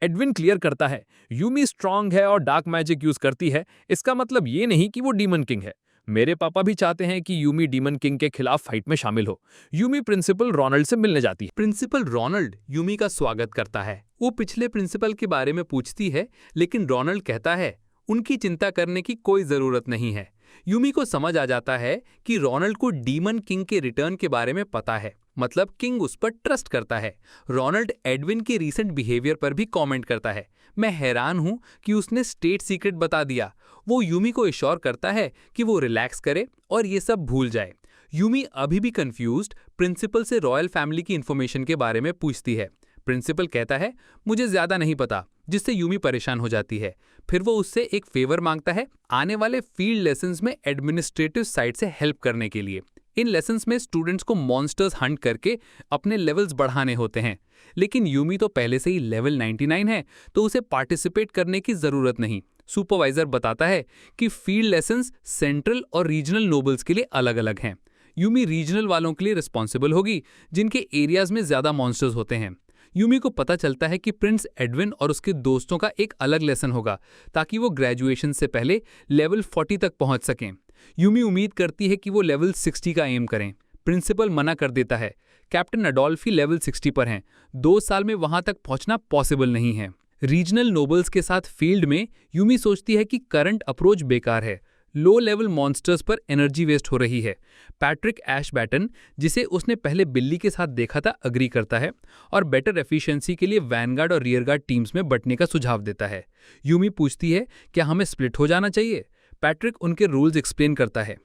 एडविन क्लियर करता है, यूमी स्ट्रांग है और डार्क मैजिक यूज करती है, इसका मतलब ये नहीं कि वो डीमन किंग है। मेरे पापा भी चाहते हैं कि यूमी डीमन किंग के खिलाफ फाइट में शामिल हो। यूमी प्रिंसिपल रोनाल्ड से मिलने जाती है। प्रिंसिपल रोनाल्ड यूमी का स्वागत करता है। वो पिछले प्रिंसिपल के बारे में पूछती है, लेकिन रोनाल्ड कहता है उनकी चिंता करने की कोई जरूरत नहीं है। यूमी को समझ आ जाता है कि रोनाल्ड को डीमन किंग के रिटर्न के बारे में पता है, मतलब किंग उस पर ट्रस्ट करता है। रोनाल्ड एडविन के रीसेंट बिहेवियर पर भी कमेंट करता है, मैं हैरान हूं कि उसने स्टेट सीक्रेट बता दिया। वो यूमी को इश्योर करता है कि वो रिलैक्स करे और ये सब भूल जाए। यूमी अभी भी कंफ्यूज्ड प्रिंसिपल से रॉयल फैमिली की इंफॉर्मेशन के बारे में पूछती है। प्रिंसिपल कहता है मुझे ज्यादा नहीं पता, जिससे यूमी परेशान हो जाती है। फिर वो उससे एक फेवर मांगता है, आने वाले फील्ड लेसन्स में एडमिनिस्ट्रेटिव साइड से हेल्प करने के लिए। इन लेसन्स में स्टूडेंट्स को मॉन्स्टर्स हंट करके अपने लेवल्स बढ़ाने होते हैं, लेकिन यूमी तो पहले से ही लेवल 99 है, तो उसे पार्टिसिपेट करने की जरूरत नहीं। सुपरवाइजर बताता है कि फील्ड लेसन्स सेंट्रल और रीजनल नोबल्स के लिए अलग अलग हैं। यूमी रीजनल वालों के लिए रिस्पॉन्सिबल होगी, जिनके एरियाज में ज्यादा मॉन्स्टर्स होते हैं। यूमी को पता चलता है कि प्रिंस एडविन और उसके दोस्तों का एक अलग लेसन होगा, ताकि वो ग्रेजुएशन से पहले लेवल 40 तक पहुंच सकें। यूमी उम्मीद करती है कि वो लेवल 60 का एम करें। प्रिंसिपल मना कर देता है, कैप्टन अडोल्फी लेवल 60 पर हैं, 2 साल में वहां तक पहुंचना पॉसिबल नहीं है। रीजनल नोबल्स के साथ फील्ड में यूमी सोचती है कि करंट अप्रोच बेकार है, लो लेवल मॉन्स्टर्स पर एनर्जी वेस्ट हो रही है। पैट्रिक एशबैटन, जिसे उसने पहले बिल्ली के साथ देखा था, अग्री करता है और बेटर एफिशिएंसी के लिए वैनगार्ड और रियरगार्ड टीम्स में बंटने का सुझाव देता है। यूमी पूछती है क्या हमें स्प्लिट हो जाना चाहिए। पैट्रिक उनके रूल्स एक्सप्लेन करता है।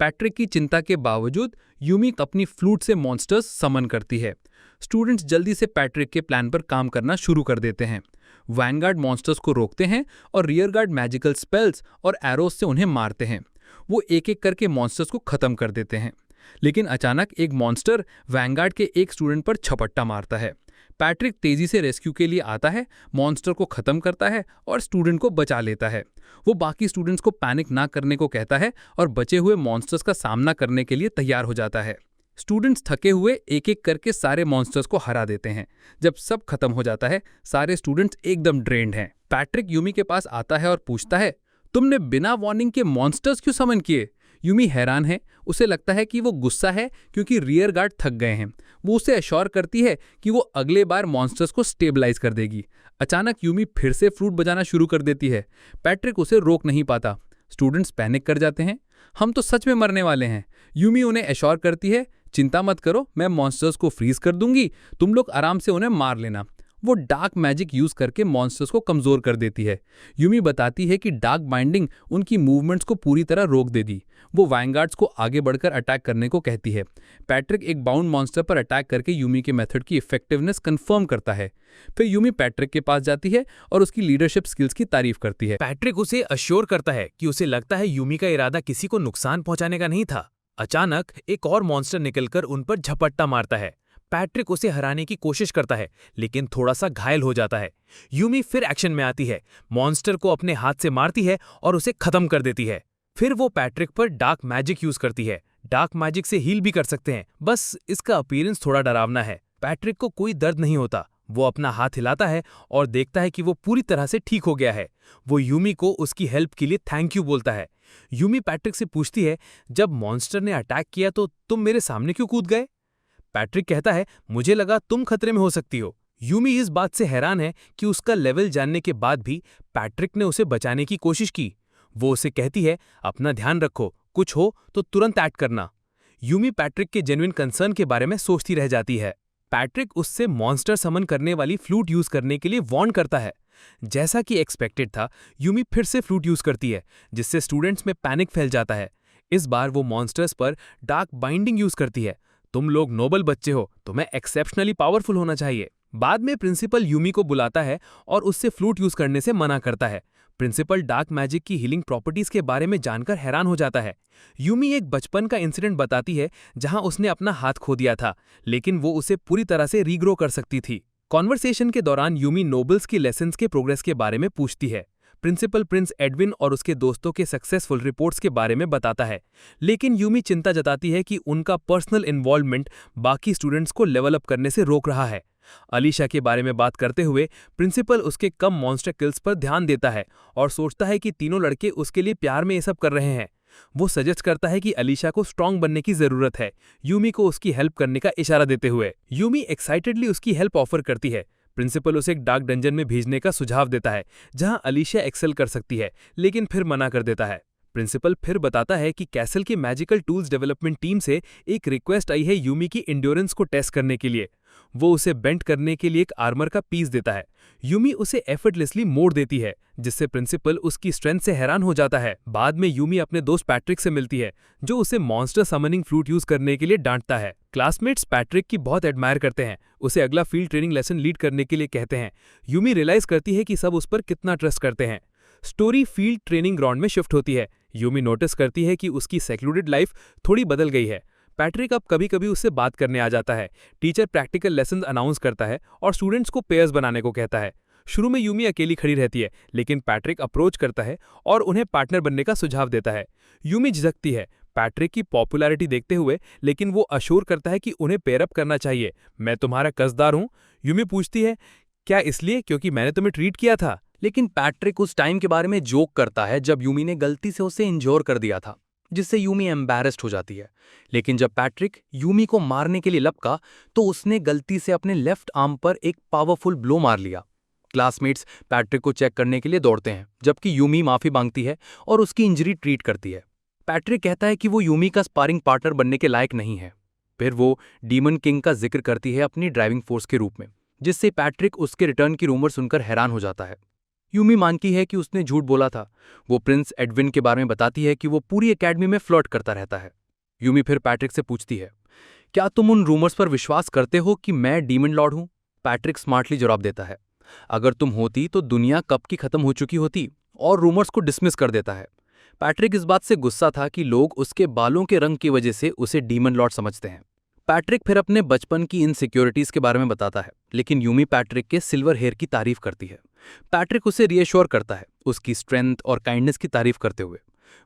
पैट्रिक की चिंता के बावजूद यूमी अपनी फ्लूट से मॉन्स्टर्स समन करती है। स्टूडेंट्स जल्दी से पैट्रिक के प्लान पर काम करना शुरू कर देते हैं। वैनगार्ड मॉन्स्टर्स को रोकते हैं और रियरगार्ड मैजिकल स्पेल्स और एरोज से उन्हें मारते हैं। वो एक एक करके मॉन्स्टर्स को खत्म कर देते हैं, लेकिन अचानक एक मॉन्स्टर वैनगार्ड के एक स्टूडेंट पर झपट्टा मारता है। पैट्रिक तेजी से रेस्क्यू के लिए आता है, मॉन्स्टर को खत्म करता है और स्टूडेंट को बचा लेता है। वो बाकी स्टूडेंट्स को पैनिक ना करने को कहता है और बचे हुए मॉन्स्टर्स का सामना करने के लिए तैयार हो जाता है। स्टूडेंट्स थके हुए एक एक करके सारे मॉन्स्टर्स को हरा देते हैं। जब सब खत्म हो जाता है, सारे स्टूडेंट्स एकदम ड्रेन्ड हैं। पैट्रिक यूमी के पास आता है और पूछता है, तुमने बिना वार्निंग के मॉन्स्टर्स क्यों समन किए। यूमी हैरान है, उसे लगता है कि वो गुस्सा है क्योंकि रियर गार्ड थक गए हैं। वो उसे अश्योर करती है कि वो अगले बार मॉन्स्टर्स को स्टेबलाइज कर देगी। अचानक यूमी फिर से फ्लूट बजाना शुरू कर देती है। पैट्रिक उसे रोक नहीं पाता। स्टूडेंट्स पैनिक कर जाते हैं, हम तो सच में मरने वाले हैं। यूमी उन्हें अश्योर करती है, चिंता मत करो, मैं मॉन्स्टर्स को फ्रीज कर दूंगी, तुम लोग आराम से उन्हें मार लेना। वो डार्क मैजिक यूज करके मॉन्स्टर्स को कमजोर कर देती है। यूमी बताती है कि डार्क बाइंडिंग उनकी मूवमेंट्स को पूरी तरह रोक देगी। वो वैनगार्ड्स को आगे बढ़कर अटैक करने को कहती है। पैट्रिक एक बाउंड मॉन्स्टर पर अटैक करके यूमी के मेथड की इफेक्टिवनेस कंफर्म करता है। फिर यूमी पैट्रिक के पास जाती है और उसकी लीडरशिप स्किल्स की तारीफ करती है। पैट्रिक उसे अश्योर करता है कि उसे लगता है यूमी का इरादा किसी को नुकसान पहुंचाने का नहीं था। अचानक एक और मॉन्स्टर निकलकर उन पर झपट्टा मारता है। पैट्रिक उसे हराने की कोशिश करता है, लेकिन थोड़ा सा घायल हो जाता है। यूमी फिर एक्शन में आती है, मॉन्स्टर को अपने हाथ से मारती है और उसे खत्म कर देती है। फिर वो पैट्रिक पर डार्क मैजिक यूज करती है। डार्क मैजिक से हील भी कर सकते हैं, बस इसका अपीयरेंस थोड़ा डरावना है। पैट्रिक को कोई दर्द नहीं होता। वो अपना हाथ हिलाता है और देखता है कि वो पूरी तरह से ठीक हो गया है। वो यूमी को उसकी हेल्प के लिए थैंक यू बोलता है। यूमी पैट्रिक से पूछती है, जब मॉन्स्टर ने अटैक किया तो तुम मेरे सामने क्यों कूद गए। पैट्रिक कहता है, मुझे लगा तुम खतरे में हो सकती हो। यूमी इस बात से हैरान है कि उसका लेवल जानने के बाद भी पैट्रिक ने उसे बचाने की कोशिश की। वो उसे कहती है, अपना ध्यान रखो, कुछ हो तो तुरंत एक्ट करना। यूमी पैट्रिक के जेन्युइन कंसर्न के बारे में सोचती रह जाती है। पैट्रिक उससे मॉन्स्टर समन करने वाली फ्लूट यूज करने के लिए वार्न करता है। जैसा कि एक्सपेक्टेड था, यूमी फिर से फ्लूट यूज करती है, जिससे स्टूडेंट्स में पैनिक फैल जाता है। इस बार वो मॉन्स्टर्स पर डार्क बाइंडिंग यूज करती है। तुम लोग नोबल बच्चे हो, तुम्हें एक्सेप्शनली पावरफुल होना चाहिए। बाद में प्रिंसिपल यूमी को बुलाता है और उससे फ्लूट यूज करने से मना करता है। प्रिंसिपल डार्क मैजिक की हीलिंग प्रॉपर्टीज के बारे में जानकर हैरान हो जाता है। यूमी एक बचपन का इंसिडेंट बताती है जहां उसने अपना हाथ खो दिया था, लेकिन वो उसे पूरी तरह से रीग्रो कर सकती थी। कॉन्वर्सेशन के दौरान यूमी नोबल्स की लेसन्स के प्रोग्रेस के बारे में पूछती है। प्रिंसिपल प्रिंस एडविन और उसके दोस्तों के सक्सेसफुल रिपोर्ट्स के बारे में बताता है, लेकिन यूमी चिंता जताती है कि उनका पर्सनल इन्वॉल्वमेंट बाकी स्टूडेंट्स को लेवल अप करने से रोक रहा है। अलीशा के बारे में बात करते हुए प्रिंसिपल उसके कम मॉन्स्टर किल्स पर ध्यान देता है और सोचता है कि तीनों लड़के उसके लिए प्यार में ये सब कर रहे हैं। वो सजेस्ट करता है कि अलीशा को स्ट्रांग बनने की जरूरत है, यूमी को उसकी हेल्प करने का इशारा देते हुए। यूमी एक्साइटेडली उसकी हेल्प ऑफर करती है। प्रिंसिपल उसे एक डार्क डंजन में भेजने का सुझाव देता है जहां अलीशा एक्सेल कर सकती है, लेकिन फिर मना कर देता है। प्रिंसिपल फिर बताता है कि कैसल की मैजिकल टूल्स डेवलपमेंट टीम से एक रिक्वेस्ट आई है यूमी की एंड्योरेंस को टेस्ट करने के लिए। वो उसे बेंट करने के लिए एक आर्मर का पीस देता है। यूमी उसे एफर्टलेसली मोड़ देती है, जिससे प्रिंसिपल उसकी स्ट्रेंथ से हैरान हो जाता है। बाद में यूमी अपने दोस्त पैट्रिक से मिलती है, जो उसे मॉन्स्टर समनिंग फ्लूट यूज करने के लिए डांटता है। क्लासमेट्स पैट्रिक की बहुत एडमायर करते हैं, उसे अगला फील्ड ट्रेनिंग लेसन लीड करने के लिए कहते हैं। यूमी रियलाइज करती है कि सब उस पर कितना ट्रस्ट करते हैं। स्टोरी फील्ड ट्रेनिंग ग्राउंड में शिफ्ट होती है। यूमी नोटिस करती है कि उसकी सेक्लूडेड लाइफ थोड़ी बदल गई है। पैट्रिक अब कभी कभी उससे बात करने आ जाता है। टीचर प्रैक्टिकल लेसन अनाउंस करता है और स्टूडेंट्स को पेयर्स बनाने को कहता है। शुरू में यूमी अकेली खड़ी रहती है, लेकिन पैट्रिक अप्रोच करता है और उन्हें पार्टनर बनने का सुझाव देता है। यूमी झिझकती है पैट्रिक की पॉपुलैरिटी देखते हुए, लेकिन वो अश्योर करता है कि उन्हें पेयरअप करना चाहिए। मैं तुम्हारा कसदार हूँ। यूमी पूछती है, क्या इसलिए क्योंकि मैंने तुम्हें ट्रीट किया था? लेकिन पैट्रिक उस टाइम के बारे में जोक करता है जब यूमी ने गलती से उसे इंजोर कर दिया था, जिससे यूमी एम्बैरेस्ड हो जाती है। लेकिन जब पैट्रिक यूमी को मारने के लिए लपका तो उसने गलती से अपने लेफ्ट आर्म पर एक पावरफुल ब्लो मार लिया। क्लासमेट्स पैट्रिक को चेक करने के लिए दौड़ते हैं, जबकि यूमी माफी मांगती है और उसकी इंजरी ट्रीट करती है। पैट्रिक कहता है कि वो यूमी का स्पारिंग पार्टनर बनने के लायक नहीं है। फिर वो डीमन किंग का जिक्र करती है अपनी ड्राइविंग फोर्स के रूप में, जिससे पैट्रिक उसके रिटर्न की रूमर सुनकर हैरान हो जाता है। यूमी मानती है कि उसने झूठ बोला था। वो प्रिंस एडविन के बारे में बताती है कि वो पूरी एकेडमी में फ्लर्ट करता रहता है। यूमी फिर पैट्रिक से पूछती है, क्या तुम उन रूमर्स पर विश्वास करते हो कि मैं डीमन लॉर्ड हूं? पैट्रिक स्मार्टली जवाब देता है, अगर तुम होती तो दुनिया कब की खत्म हो चुकी होती, और रूमर्स को डिसमिस कर देता है। पैट्रिक इस बात से गुस्सा था कि लोग उसके बालों के रंग की वजह से उसे डीमन लॉर्ड समझते हैं। पैट्रिक फिर अपने बचपन की इनसिक्योरिटीज के बारे में बताता है, लेकिन यूमी पैट्रिक के सिल्वर हेयर की तारीफ करती है। पैट्रिक उसे रिएश्योर करता है, उसकी स्ट्रेंथ और काइंडनेस की तारीफ करते हुए।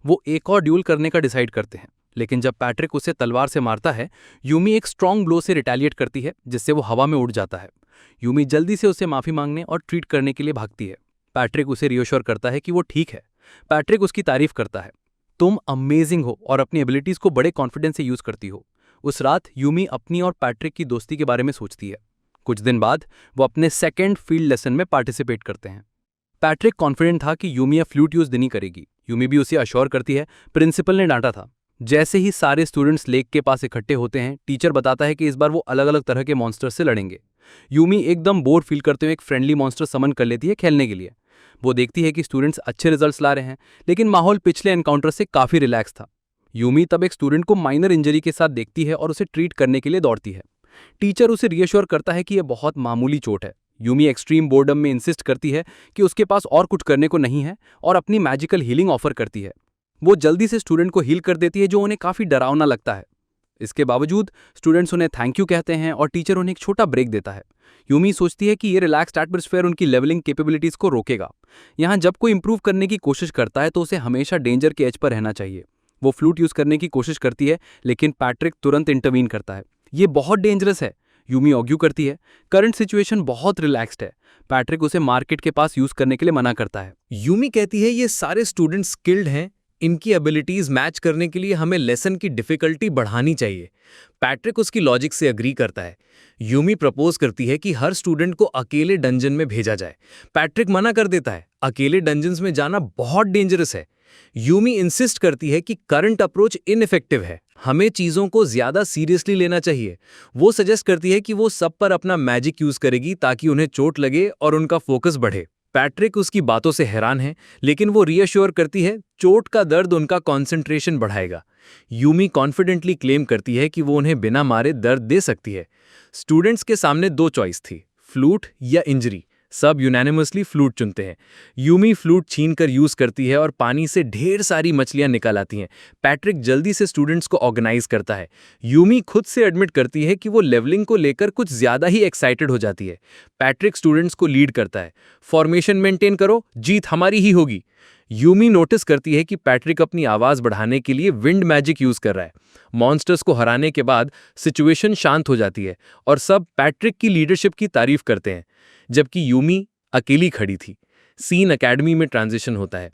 वो एक और ड्यूल करने का डिसाइड करते हैं, लेकिन जब पैट्रिक उसे तलवार से मारता है, यूमी एक स्ट्रॉन्ग ब्लो से रिटेलिएट करती है, जिससे वो हवा में उड़ जाता है। यूमी जल्दी से उसे माफी मांगने और ट्रीट करने के लिए भागती है। पैट्रिक उसे रिएश्योर करता है कि वो ठीक है। पैट्रिक उसकी तारीफ करता है, तुम अमेजिंग हो और अपनी एबिलिटीज को बड़े कॉन्फिडेंस से यूज करती हो। उस रात यूमी अपनी और पैट्रिक की दोस्ती के बारे में सोचती है। कुछ दिन बाद वो अपने सेकेंड फील्ड लेसन में पार्टिसिपेट करते हैं। पैट्रिक कॉन्फिडेंट था कि यूमी अब फ्लूट यूज नहीं करेगी। यूमी भी उसे अश्योर करती है, प्रिंसिपल ने डांटा था। जैसे ही सारे स्टूडेंट्स लेक के पास इकट्ठे होते हैं, टीचर बताता है कि इस बार वो अलग अलग तरह के मॉन्स्टर से लड़ेंगे। यूमी एकदम बोर फील करते हुए एक फ्रेंडली मॉन्स्टर समन कर लेती है खेलने के लिए। वो देखती है कि स्टूडेंट्स अच्छे रिजल्ट्स ला रहे हैं, लेकिन माहौल पिछले एनकाउंटर से काफी रिलैक्स था। यूमी तब एक स्टूडेंट को माइनर इंजरी के साथ देखती है और उसे ट्रीट करने के लिए दौड़ती है। टीचर उसे रिएश्योर करता है कि यह बहुत मामूली चोट है। यूमी एक्सट्रीम बोर्डम में इंसिस्ट करती है कि उसके पास और कुछ करने को नहीं है और अपनी मैजिकल हीलिंग ऑफर करती है। वो जल्दी से स्टूडेंट को हील कर देती है, जो उन्हें काफी डरावना लगता है। इसके बावजूद स्टूडेंट्स उन्हें थैंक यू कहते हैं और टीचर उन्हें एक छोटा ब्रेक देता है। यूमी सोचती है कि ये रिलैक्स्ड एटमॉस्फेयर उनकी लेवलिंग कैपेबिलिटीज को रोकेगा। यहाँ जब कोई इंप्रूव करने की कोशिश करता है तो उसे हमेशा डेंजर के एज पर रहना चाहिए। वो फ्लूट यूज करने की कोशिश करती है, लेकिन पैट्रिक तुरंत इंटरवीन करता है। ये बहुत डेंजरस है, यूमी आर्ग्यू करती है। करंट सिचुएशन बहुत रिलैक्स्ड है। पैट्रिक उसे मार्केट के पास यूज करने के लिए मना करता है। यूमी कहती है, ये सारे स्टूडेंट्स स्किल्ड हैं, इनकी एबिलिटीज मैच करने के लिए हमें लेसन की डिफिकल्टी बढ़ानी चाहिए। पैट्रिक उसकी लॉजिक से अग्री करता है। यूमी प्रपोज करती है कि हर स्टूडेंट को अकेले डंजन में भेजा जाए। पैट्रिक मना कर देता है, अकेले डंजन्स में जाना बहुत डेंजरस है। यूमी इंसिस्ट करती है कि करंट अप्रोच इनइफेक्टिव है, हमें चीजों को ज्यादा सीरियसली लेना चाहिए। वो सजेस्ट करती है कि वो सब पर अपना मैजिक यूज करेगी ताकि उन्हें चोट लगे और उनका फोकस बढ़े। पैट्रिक उसकी बातों से हैरान है, लेकिन वो रीअश्योर करती है चोट का दर्द उनका कंसंट्रेशन बढ़ाएगा। यूमी कॉन्फिडेंटली क्लेम करती है कि वो उन्हें बिना मारे दर्द दे सकती है। स्टूडेंट्स के सामने दो चॉइस थी, फ्लूट या इंजरी। सब यूनानिमसली फ्लूट चुनते हैं। यूमी फ्लूट छीनकर यूज करती है और पानी से ढेर सारी मछलियां निकाल आती हैं। पैट्रिक जल्दी से स्टूडेंट्स को ऑर्गेनाइज करता है। यूमी खुद से एडमिट करती है कि वो लेवलिंग को लेकर कुछ ज्यादा ही एक्साइटेड हो जाती है। पैट्रिक स्टूडेंट्स को लीड करता है, फॉर्मेशन मेंटेन करो, जीत हमारी ही होगी। यूमी नोटिस करती है कि पैट्रिक अपनी आवाज बढ़ाने के लिए विंड मैजिक यूज कर रहा है। मॉन्स्टर्स को हराने के बाद सिचुएशन शांत हो जाती है और सब पैट्रिक की लीडरशिप की तारीफ करते हैं, जबकि यूमी अकेली खड़ी थी। सीन एकेडमी में ट्रांजिशन होता है।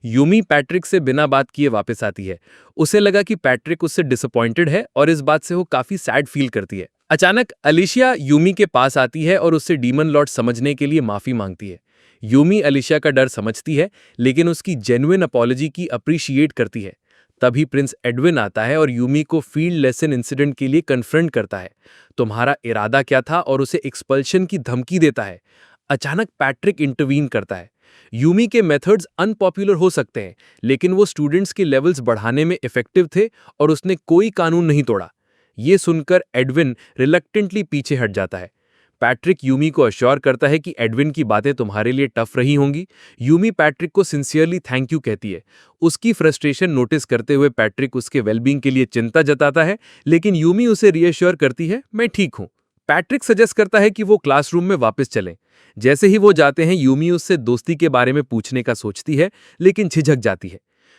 यूमी पैट्रिक से बिना बात किए वापस आती है। उसे लगा कि पैट्रिक उससे डिसअपॉइंटेड है और इस बात से वो काफी सैड फील करती है। अचानक अलिशिया यूमी के पास आती है और उससे डीमन लॉर्ड समझने के लिए माफी मांगती है। यूमी अलिशिया का डर समझती है, लेकिन उसकी जेन्युइन अपॉलॉजी की अप्रिशिएट करती है। तभी प्रिंस एडविन आता है और यूमी को फील्ड लेसन इंसिडेंट के लिए कन्फ्रंट करता है। तुम्हारा इरादा क्या था, और उसे एक्सपल्शन की धमकी देता है। अचानक पैट्रिक इंटरवीन करता है। यूमी के मेथड्स अनपॉपुलर हो सकते हैं, लेकिन वो स्टूडेंट्स के लेवल्स बढ़ाने में इफेक्टिव थे और उसने कोई कानून नहीं तोड़ा। ये सुनकर एडविन रिलक्टेंटली पीछे हट जाता है। पैट्रिक यूमी को अश्योर करता है कि एडविन की बातें तुम्हारे लिए टफ रही होंगी। यूमी पैट्रिक को सिंसियरली थैंक यू कहती है। उसकी फ्रस्ट्रेशन नोटिस करते हुए पैट्रिक उसके वेलबींग के लिए चिंता जताता है, लेकिन यूमी उसे रीअश्योर करती है, मैं ठीक हूं। पैट्रिक सजेस्ट करता है कि वो क्लासरूम में वापस चलें। जैसे ही वो जाते हैं, यूमी उससे दोस्ती के बारे में पूछने का सोचती है, लेकिन झिझक जाती है।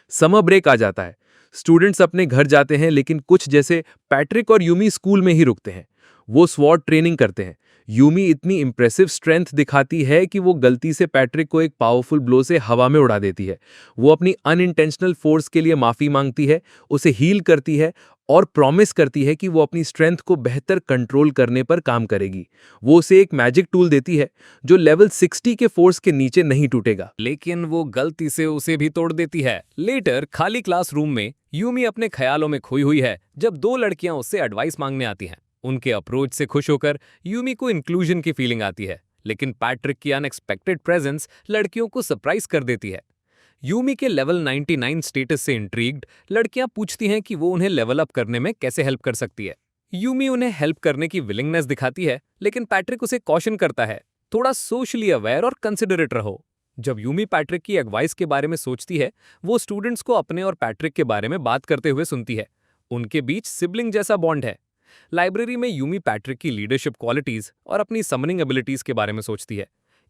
समर ब्रेक आ जाता है। स्टूडेंट्स अपने घर जाते हैं, लेकिन कुछ जैसे पैट्रिक और यूमी स्कूल में ही रुकते हैं। वो स्वॉर्ड ट्रेनिंग करते हैं। यूमी इतनी इंप्रेसिव स्ट्रेंथ दिखाती है कि वो गलती से पैट्रिक को एक पावरफुल ब्लो से हवा में उड़ा देती है। वो अपनी अनइंटेंशनल फोर्स के लिए माफी मांगती है, उसे हील करती है और प्रॉमिस करती है कि वो अपनी स्ट्रेंथ को बेहतर कंट्रोल करने पर काम करेगी। वो उसे एक मैजिक टूल देती है जो लेवल 60 के फोर्स के नीचे नहीं टूटेगा। लेकिन वो गलती से उसे भी तोड़ देती है। लेटर खाली क्लासरूम में यूमी अपने ख्यालों में खोई हुई है जब दो लड़कियां उससे एडवाइस मांगने आती हैं। उनके अप्रोच से खुश होकर यूमी को इंक्लूजन की फीलिंग आती है, लेकिन पैट्रिक की अनएक्सपेक्टेड प्रेजेंस लड़कियों को सरप्राइज कर देती है। यूमी के लेवल 99 स्टेटस से इंट्रीग्ड लड़कियां पूछती हैं कि वो उन्हें लेवल अप करने में कैसे हेल्प कर सकती है। यूमी उन्हें हेल्प करने की विलिंगनेस दिखाती है, लेकिन पैट्रिक उसे कॉशन करता है, थोड़ा सोशली अवेयर और कंसिडरेट रहो। जब यूमी पैट्रिक की एडवाइस के बारे में सोचती है, वो स्टूडेंट्स को अपने और पैट्रिक के बारे में बात करते हुए सुनती है। उनके बीच सिबलिंग जैसा बॉन्ड है। लाइब्रेरी में यूमी पैट्रिक की लीडरशिप क्वालिटीज और अपनी समनिंग एबिलिटीज के बारे में सोचती है।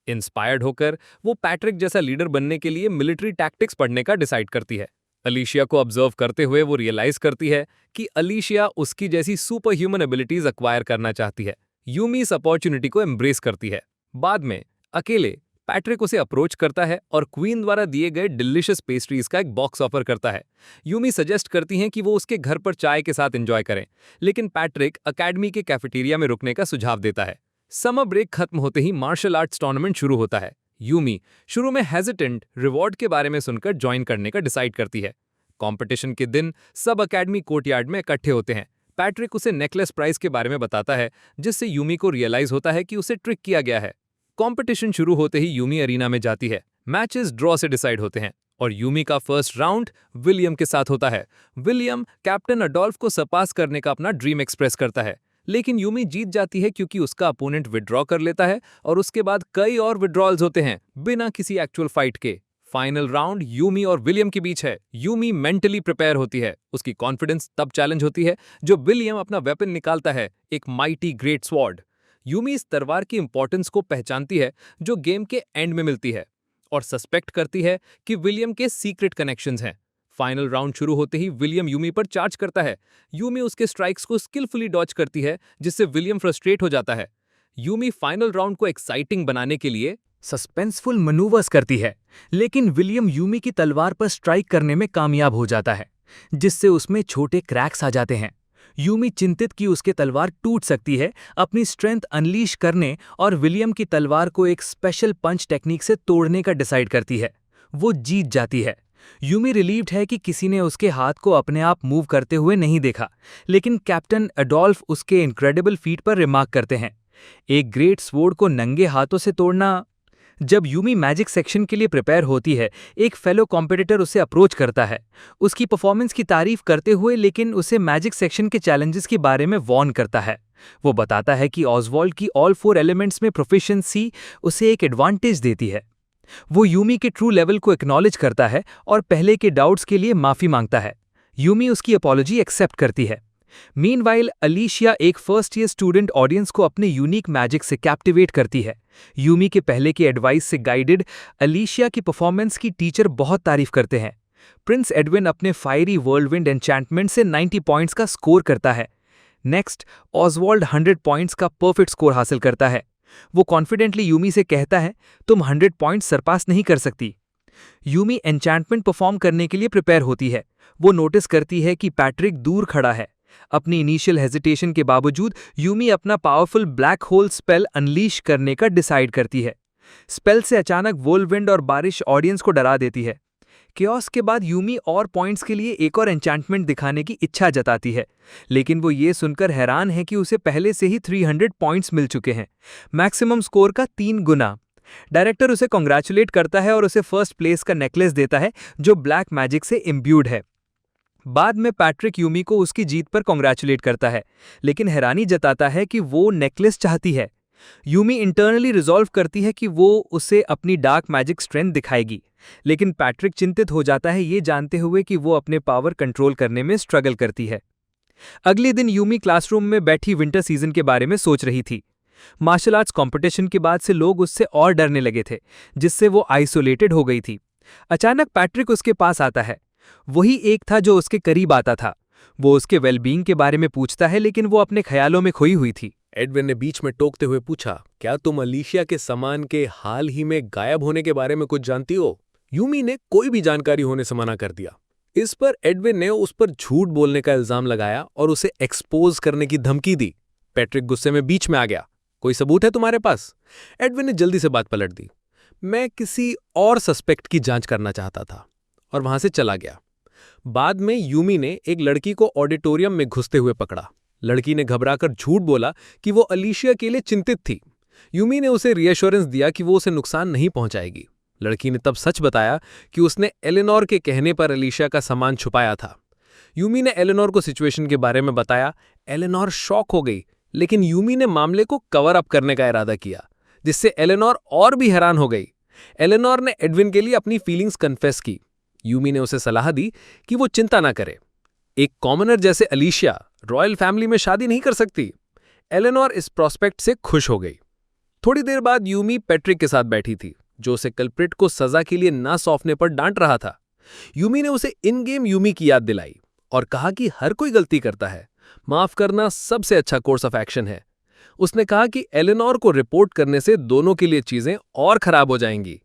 इंस्पायर्ड होकर वो पैट्रिक जैसा लीडर बनने के लिए मिलिट्री टैक्टिक्स पढ़ने का डिसाइड करती है। अलीशिया को ऑब्जर्व करते हुए वो रियलाइज करती है कि अलीशिया उसकी जैसी सुपर ह्यूमन एबिलिटीज एक्वायर करना चाहती है। यूमी इस अपॉर्चुनिटी को एम्ब्रेस करती है। बाद में अकेले पैट्रिक उसे अप्रोच करता है और क्वीन द्वारा दिए गए डिलीशियस पेस्ट्रीज का एक बॉक्स ऑफर करता है। यूमी सजेस्ट करती हैं कि वो उसके घर पर चाय के साथ एंजॉय करें, लेकिन पैट्रिक अकेडमी के कैफेटेरिया में रुकने का सुझाव देता है। समर ब्रेक खत्म होते ही मार्शल आर्ट्स टूर्नामेंट शुरू होता है। यूमी शुरू में हेजिटेंट रिवॉर्ड के बारे में सुनकर ज्वाइन करने का डिसाइड करती है। कंपटीशन के दिन सब अकेडमी कोर्टयार्ड में इकट्ठे होते हैं। पैट्रिक उसे नेकलेस प्राइज के बारे में बताता है, जिससे यूमी को रियलाइज होता है कि उसे ट्रिक किया गया है। कंपटीशन शुरू होते ही यूमी अरीना में जाती है। मैचेस ड्रॉ से डिसाइड होते हैं और यूमी का फर्स्ट राउंड विलियम के साथ होता है। विलियम कैप्टन अडोल्फ को सरपास करने का अपना ड्रीम एक्सप्रेस करता है, लेकिन यूमी जीत जाती है क्योंकि उसका अपोनेंट विड्रॉ कर लेता है और उसके बाद कई और विड्रॉल्स होते हैं बिना किसी एक्चुअल फाइट के। फाइनल राउंड यूमी और विलियम के बीच है। यूमी मेंटली प्रिपेयर होती है। उसकी कॉन्फिडेंस तब चैलेंज होती है जब विलियम अपना वेपन निकालता है, एक माइटी ग्रेट स्वॉर्ड। यूमी इस तलवार की इंपॉर्टेंस को पहचानती है जो गेम के एंड में मिलती है और सस्पेक्ट करती है कि विलियम के सीक्रेट कनेक्शंस हैं। फाइनल राउंड शुरू होते ही विलियम यूमी पर चार्ज करता है। यूमी उसके स्ट्राइक्स को स्किलफुली डॉज करती है, जिससे विलियम फ्रस्ट्रेट हो जाता है। यूमी फाइनल राउंड को एक्साइटिंग बनाने के लिए सस्पेंसफुल मनूवर्स करती है, लेकिन विलियम यूमी की तलवार पर स्ट्राइक करने में कामयाब हो जाता है, जिससे उसमें छोटे क्रैक्स आ जाते हैं। यूमी चिंतित कि उसके तलवार टूट सकती है, अपनी स्ट्रेंथ अनलीश करने और विलियम की तलवार को एक स्पेशल पंच टेक्निक से तोड़ने का डिसाइड करती है। वो जीत जाती है। यूमी रिलीव्ड है कि किसी ने उसके हाथ को अपने आप मूव करते हुए नहीं देखा, लेकिन कैप्टन एडोल्फ उसके इनक्रेडिबल फीट पर रिमार्क करते हैं। एक ग्रेट स्वॉर्ड को नंगे हाथों से तोड़ना। जब यूमी मैजिक सेक्शन के लिए प्रिपेयर होती है, एक फेलो कॉम्पिटिटर उसे अप्रोच करता है, उसकी परफॉर्मेंस की तारीफ करते हुए, लेकिन उसे मैजिक सेक्शन के चैलेंजेस के बारे में वॉर्न करता है। वो बताता है कि ऑसवाल्ड की ऑल 4 एलिमेंट्स में प्रोफिशिएंसी उसे एक एडवांटेज देती है। वो यूमी के ट्रू लेवल को एक्नॉलेज करता है और पहले के डाउट्स के लिए माफी मांगता है। यूमी उसकी अपॉलॉजी एक्सेप्ट करती है। मीनवाइल अलीशिया एक फर्स्ट ईयर स्टूडेंट ऑडियंस को अपने यूनिक मैजिक से कैप्टिवेट करती है। यूमी के पहले की एडवाइस से गाइडेड अलीशिया की परफॉर्मेंस की टीचर बहुत तारीफ करते हैं। प्रिंस एडविन अपने फायरी वर्ल्डविंड एन्चैंटमेंट से 90 पॉइंट्स का स्कोर करता है। नेक्स्ट, ऑसवाल्ड 100 पॉइंट्स का परफेक्ट स्कोर हासिल करता है। वो कॉन्फिडेंटली यूमी से कहता है, तुम 100 पॉइंट्स सरपास नहीं कर सकती। यूमी एन्चैंटमेंट परफॉर्म करने के लिए प्रिपेयर होती है। वो नोटिस करती है कि पैट्रिक दूर खड़ा है। अपनी इनिशियल हेजिटेशन के बावजूद यूमी अपना powerful black hole spell unleash करने का डिसाइड करती है। स्पेल से अचानक वोलविंड और बारिश ऑडियंस को डरा देती है। केओस के बाद यूमी और पॉइंट्स के लिए एक और एन्चैंटमेंट दिखाने की इच्छा जताती है, लेकिन वो ये सुनकर हैरान है कि उसे पहले से ही 300 पॉइंट्स मिल चुके हैं, मैक्सिमम स्कोर का 3 गुना। डायरेक्टर उसे कॉन्ग्रेचुलेट करता है और उसे फर्स्ट प्लेस का नेकलेस देता है जो ब्लैक मैजिक से इम्ब्यूड है। बाद में पैट्रिक यूमी को उसकी जीत पर कॉन्ग्रेचुलेट करता है, लेकिन हैरानी जताता है कि वो नेकलेस चाहती है। यूमी इंटरनली रिजॉल्व करती है कि वो उसे अपनी डार्क मैजिक स्ट्रेंथ दिखाएगी, लेकिन पैट्रिक चिंतित हो जाता है ये जानते हुए कि वो अपने पावर कंट्रोल करने में स्ट्रगल करती है। अगले दिन यूमी क्लासरूम में बैठी विंटर सीजन के बारे में सोच रही थी। मार्शल आर्ट्स कंपटीशन के बाद से लोग उससे और डरने लगे थे, जिससे वो आइसोलेटेड हो गई थी। अचानक पैट्रिक उसके पास आता है। वही एक था जो उसके करीब आता था। वो उसके वेलबींग के बारे में पूछता है, लेकिन वो अपने ख्यालों में खोई हुई थी। एडविन ने बीच में टोकते हुए पूछा, क्या तुम अलीशिया के सामान के हाल ही में गायब होने के बारे में कुछ जानती हो? यूमी ने कोई भी जानकारी होने से मना कर दिया। इस पर एडविन ने उस पर झूठ बोलने का इल्जाम लगाया और उसे एक्सपोज करने की धमकी दी। पैट्रिक गुस्से में बीच में आ गया। कोई सबूत है तुम्हारे पास? एडविन ने जल्दी से बात पलट दी। मैं किसी और सस्पेक्ट की जांच करना चाहता था, और वहां से चला गया। बाद में यूमी ने एक लड़की को ऑडिटोरियम में घुसते हुए पकड़ा। लड़की ने घबराकर झूठ बोला कि वो अलीशिया के लिए चिंतित थी। यूमी ने उसे रिएश्योरेंस दिया कि वो उसे नुकसान नहीं पहुंचाएगी। लड़की ने तब सच बताया कि उसने एलेनोर के कहने पर अलीशिया का सामान छुपाया था। यूमी ने एलेनोर को सिचुएशन के बारे में बताया। एलेनोर शॉक हो गई, लेकिन यूमी ने मामले को कवर अप करने का इरादा किया, जिससे एलेनोर और भी हैरान हो गई। एलेनोर ने एडविन के लिए अपनी फीलिंग्स कन्फेस की। यूमी ने उसे सलाह दी कि वो चिंता ना करे। एक कॉमनर जैसे अलीशिया रॉयल फैमिली में शादी नहीं कर सकती। एलेनोर इस प्रोस्पेक्ट से खुश हो गई। थोड़ी देर बाद यूमी पैट्रिक के साथ बैठी थी, जो उसे कल्प्रिट को सजा के लिए ना सौंपने पर डांट रहा था। यूमी ने उसे इन गेम यूमी की याद दिलाई और कहा कि हर कोई गलती करता है, माफ करना सबसे अच्छा कोर्स ऑफ एक्शन है। उसने कहा कि एलेनोर को रिपोर्ट करने से दोनों के लिए चीजें और खराब हो जाएंगी।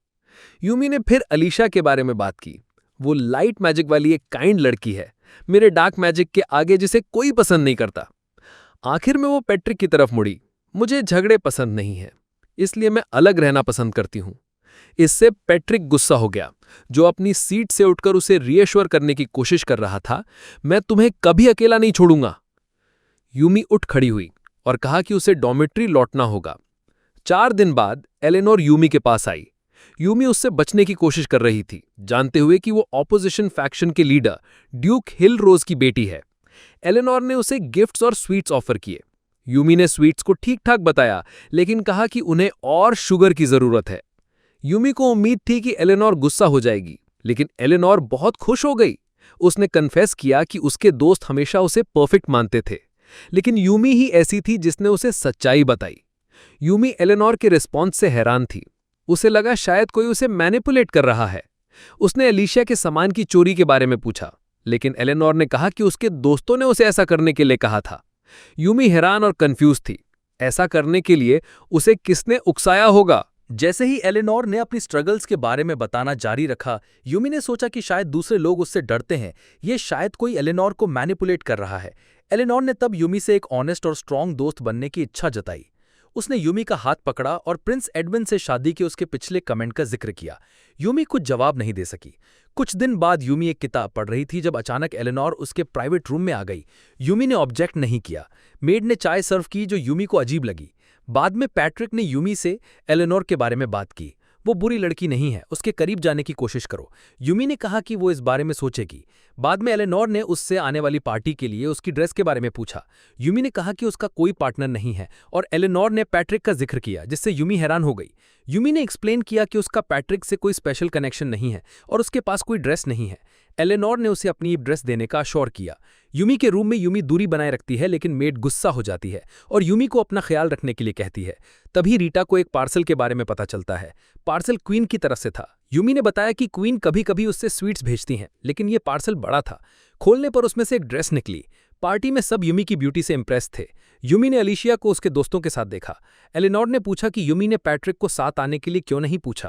यूमी ने फिर अलीशा के बारे में बात की। वो लाइट मैजिक वाली एक काइंड लड़की है, मेरे डार्क मैजिक के आगे जिसे कोई पसंद नहीं करता। आखिर में वो पैट्रिक की तरफ मुड़ी। मुझे झगड़े पसंद नहीं है, इसलिए मैं अलग रहना पसंद करती हूं। इससे पैट्रिक गुस्सा हो गया, जो अपनी सीट से उठकर उसे रीएश्योर करने की कोशिश कर रहा था। मैं तुम्हें कभी अकेला नहीं छोड़ूंगा। यूमी उठ खड़ी हुई और कहा कि उसे डॉर्मेट्री लौटना होगा। 4 दिन बाद एलेनोर यूमी के पास आई। यूमी उससे बचने की कोशिश कर रही थी, जानते हुए कि वो ऑपोजिशन फैक्शन के लीडर ड्यूक हिल रोज की बेटी है। एलेनोर ने उसे गिफ्ट्स और स्वीट्स ऑफर किए। यूमी ने स्वीट्स को ठीक ठाक बताया, लेकिन कहा कि उन्हें और शुगर की जरूरत है। यूमी को उम्मीद थी कि एलेनोर गुस्सा हो जाएगी, लेकिन एलेनोर बहुत खुश हो गई। उसने कन्फेस किया कि उसके दोस्त हमेशा उसे परफेक्ट मानते थे, लेकिन यूमी ही ऐसी थी जिसने उसे सच्चाई बताई। यूमी एलेनोर के रिस्पॉन्स से हैरान थी। उसे लगा शायद कोई उसे मैनिपुलेट कर रहा है। उसने अलीशिया के सामान की चोरी के बारे में पूछा, लेकिन एलेनोर ने कहा कि उसके दोस्तों ने उसे ऐसा करने के लिए कहा था। यूमी हैरान और कंफ्यूज थी। ऐसा करने के लिए उसे किसने उकसाया होगा? जैसे ही एलेनोर ने अपनी स्ट्रगल्स के बारे में बताना जारी रखा, यूमी ने सोचा कि शायद दूसरे लोग उससे डरते हैं। ये शायद कोई एलेनोर को मैनिपुलेट कर रहा है। एलेनोर ने तब यूमी से एक ऑनेस्ट और स्ट्रांग दोस्त बनने की इच्छा जताई। उसने यूमी का हाथ पकड़ा और प्रिंस एडविन से शादी के उसके पिछले कमेंट का जिक्र किया। यूमी कुछ जवाब नहीं दे सकी। कुछ दिन बाद यूमी एक किताब पढ़ रही थी जब अचानक एलेनोर उसके प्राइवेट रूम में आ गई। यूमी ने ऑब्जेक्ट नहीं किया। मेड ने चाय सर्व की जो यूमी को अजीब लगी। बाद में पैट्रिक ने यूमी से एलेनोर के बारे में बात की। वो बुरी लड़की नहीं है, उसके करीब जाने की कोशिश करो। यूमी ने कहा कि वो इस बारे में सोचेगी। बाद में एलेनोर ने उससे आने वाली पार्टी के लिए उसकी ड्रेस के बारे में पूछा। यूमी ने कहा कि उसका कोई पार्टनर नहीं है और एलेनोर ने पैट्रिक का जिक्र किया, जिससे यूमी हैरान हो गई। यूमी ने एक्सप्लेन किया कि उसका पैट्रिक से कोई स्पेशल कनेक्शन नहीं है और उसके पास कोई ड्रेस नहीं है। एलेनोर ने उसे अपनी ड्रेस देने का अश्योर किया। यूमी के रूम में यूमी दूरी बनाए रखती है, लेकिन मेड गुस्सा हो जाती है और यूमी को अपना ख्याल रखने के लिए कहती है। तभी रीटा को एक पार्सल के बारे में पता चलता है। पार्सल क्वीन की तरफ से था। यूमी ने बताया कि क्वीन कभी कभी उससे स्वीट्स भेजती हैं, लेकिन ये पार्सल बड़ा था। खोलने पर उसमें से एक ड्रेस निकली। पार्टी में सब यूमी की ब्यूटी से इंप्रेस थे। यूमी ने अलीशिया को उसके दोस्तों के साथ देखा। एलेनोर ने पूछा कि यूमी ने पैट्रिक को साथ आने के लिए क्यों नहीं पूछा।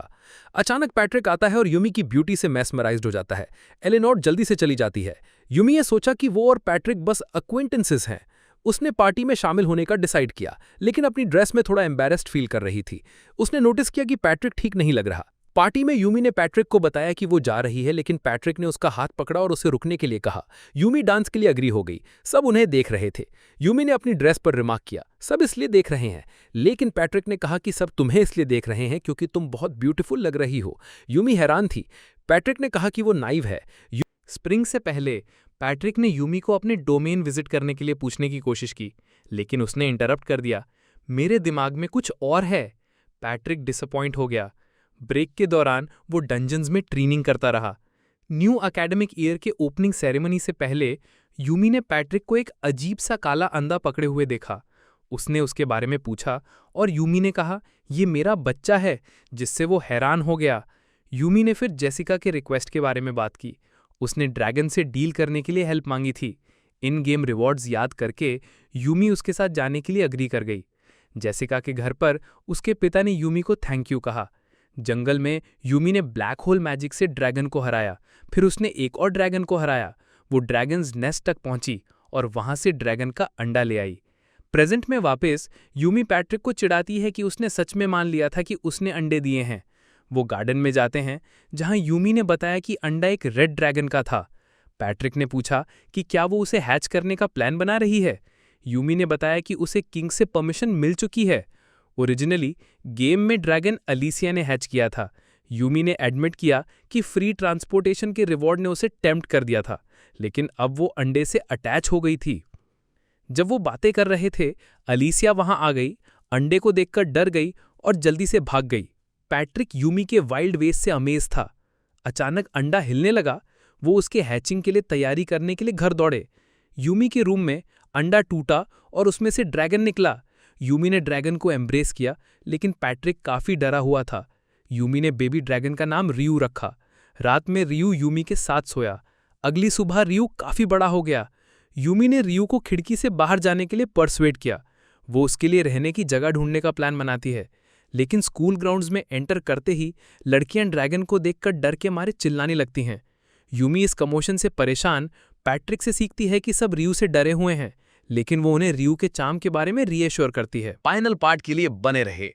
अचानक पैट्रिक आता है और यूमी की ब्यूटी से मैस्मराइज्ड हो जाता है। एलेनोर जल्दी से चली जाती है। यूमी ने सोचा कि वो और पैट्रिक बस अक्वेंटेंसेस हैं। उसने पार्टी में शामिल होने का डिसाइड किया, लेकिन अपनी ड्रेस में थोड़ा एम्बैरेस्ड फील कर रही थी। उसने नोटिस किया कि पैट्रिक ठीक नहीं लग रहा। पार्टी में यूमी ने पैट्रिक को बताया कि वो जा रही है, लेकिन पैट्रिक ने उसका हाथ पकड़ा और उसे रुकने के लिए कहा। यूमी डांस के लिए अग्री हो गई। सब उन्हें देख रहे थे। यूमी ने अपनी ड्रेस पर रिमार्क किया, सब इसलिए देख रहे हैं, लेकिन पैट्रिक ने कहा कि सब तुम्हें इसलिए देख रहे हैं क्योंकि तुम बहुत ब्यूटीफुल लग रही हो। यूमी हैरान थी। पैट्रिक ने कहा कि वो नाइव है। स्प्रिंग से पहले पैट्रिक ने यूमी को अपने डोमेन विजिट करने के लिए पूछने की कोशिश की, लेकिन उसने इंटरप्ट कर दिया। मेरे दिमाग में कुछ और है। पैट्रिक डिसअपॉइंट हो गया। ब्रेक के दौरान वो डंजन्स में ट्रेनिंग करता रहा। न्यू एकेडमिक ईयर के ओपनिंग सेरेमनी से पहले यूमी ने पैट्रिक को एक अजीब सा काला अंधा पकड़े हुए देखा। उसने उसके बारे में पूछा और यूमी ने कहा, ये मेरा बच्चा है, जिससे वो हैरान हो गया। यूमी ने फिर जेसिका के रिक्वेस्ट के बारे में बात की। उसने ड्रैगन से डील करने के लिए हेल्प मांगी थी। इन गेम रिवॉर्ड्स याद करके यूमी उसके साथ जाने के लिए अग्री कर गई। जेसिका के घर पर उसके पिता ने यूमी को थैंक यू कहा। जंगल में यूमी ने ब्लैक होल मैजिक से ड्रैगन को हराया। फिर उसने एक और ड्रैगन को हराया। वो ड्रैगन्स नेस्ट तक पहुंची और वहां से ड्रैगन का अंडा ले आई। प्रेजेंट में वापस यूमी पैट्रिक को चिढ़ाती है कि उसने सच में मान लिया था कि उसने अंडे दिए हैं। वो गार्डन में जाते हैं जहां यूमी ने बताया कि अंडा एक रेड ड्रैगन का था। पैट्रिक ने पूछा कि क्या वो उसे हैच करने का प्लान बना रही है। यूमी ने बताया कि उसे किंग से परमिशन मिल चुकी है। ओरिजिनली गेम में ड्रैगन अलीसिया ने हैच किया था। यूमी ने एडमिट किया कि फ्री ट्रांसपोर्टेशन के रिवॉर्ड ने उसे टेम्प्ट कर दिया था, लेकिन अब वो अंडे से अटैच हो गई थी। जब वो बातें कर रहे थे, अलीसिया वहां आ गई, अंडे को देखकर डर गई और जल्दी से भाग गई। पैट्रिक यूमी के वाइल्ड वेज से अमेज था। अचानक अंडा हिलने लगा। वो उसके हैचिंग के लिए तैयारी करने के लिए घर दौड़े। यूमी के रूम में अंडा टूटा और उसमें से ड्रैगन निकला। यूमी ने ड्रैगन को एम्ब्रेस किया, लेकिन पैट्रिक काफी डरा हुआ था। यूमी ने बेबी ड्रैगन का नाम रियू रखा। रात में रियू यूमी के साथ सोया। अगली सुबह रियू काफी बड़ा हो गया। यूमी ने रियू को खिड़की से बाहर जाने के लिए परसुएड किया। वो उसके लिए रहने की जगह ढूंढने का प्लान बनाती है, लेकिन स्कूल ग्राउंड्स में एंटर करते ही लड़कियां ड्रैगन को देखकर डर के मारे चिल्लाने लगती हैं। यूमी इस कमोशन से परेशान पैट्रिक से सीखती है कि सब रियू से डरे हुए हैं, लेकिन वो उन्हें रियू के चार्म के बारे में रीएश्योर करती है। फाइनल पार्ट के लिए बने रहे।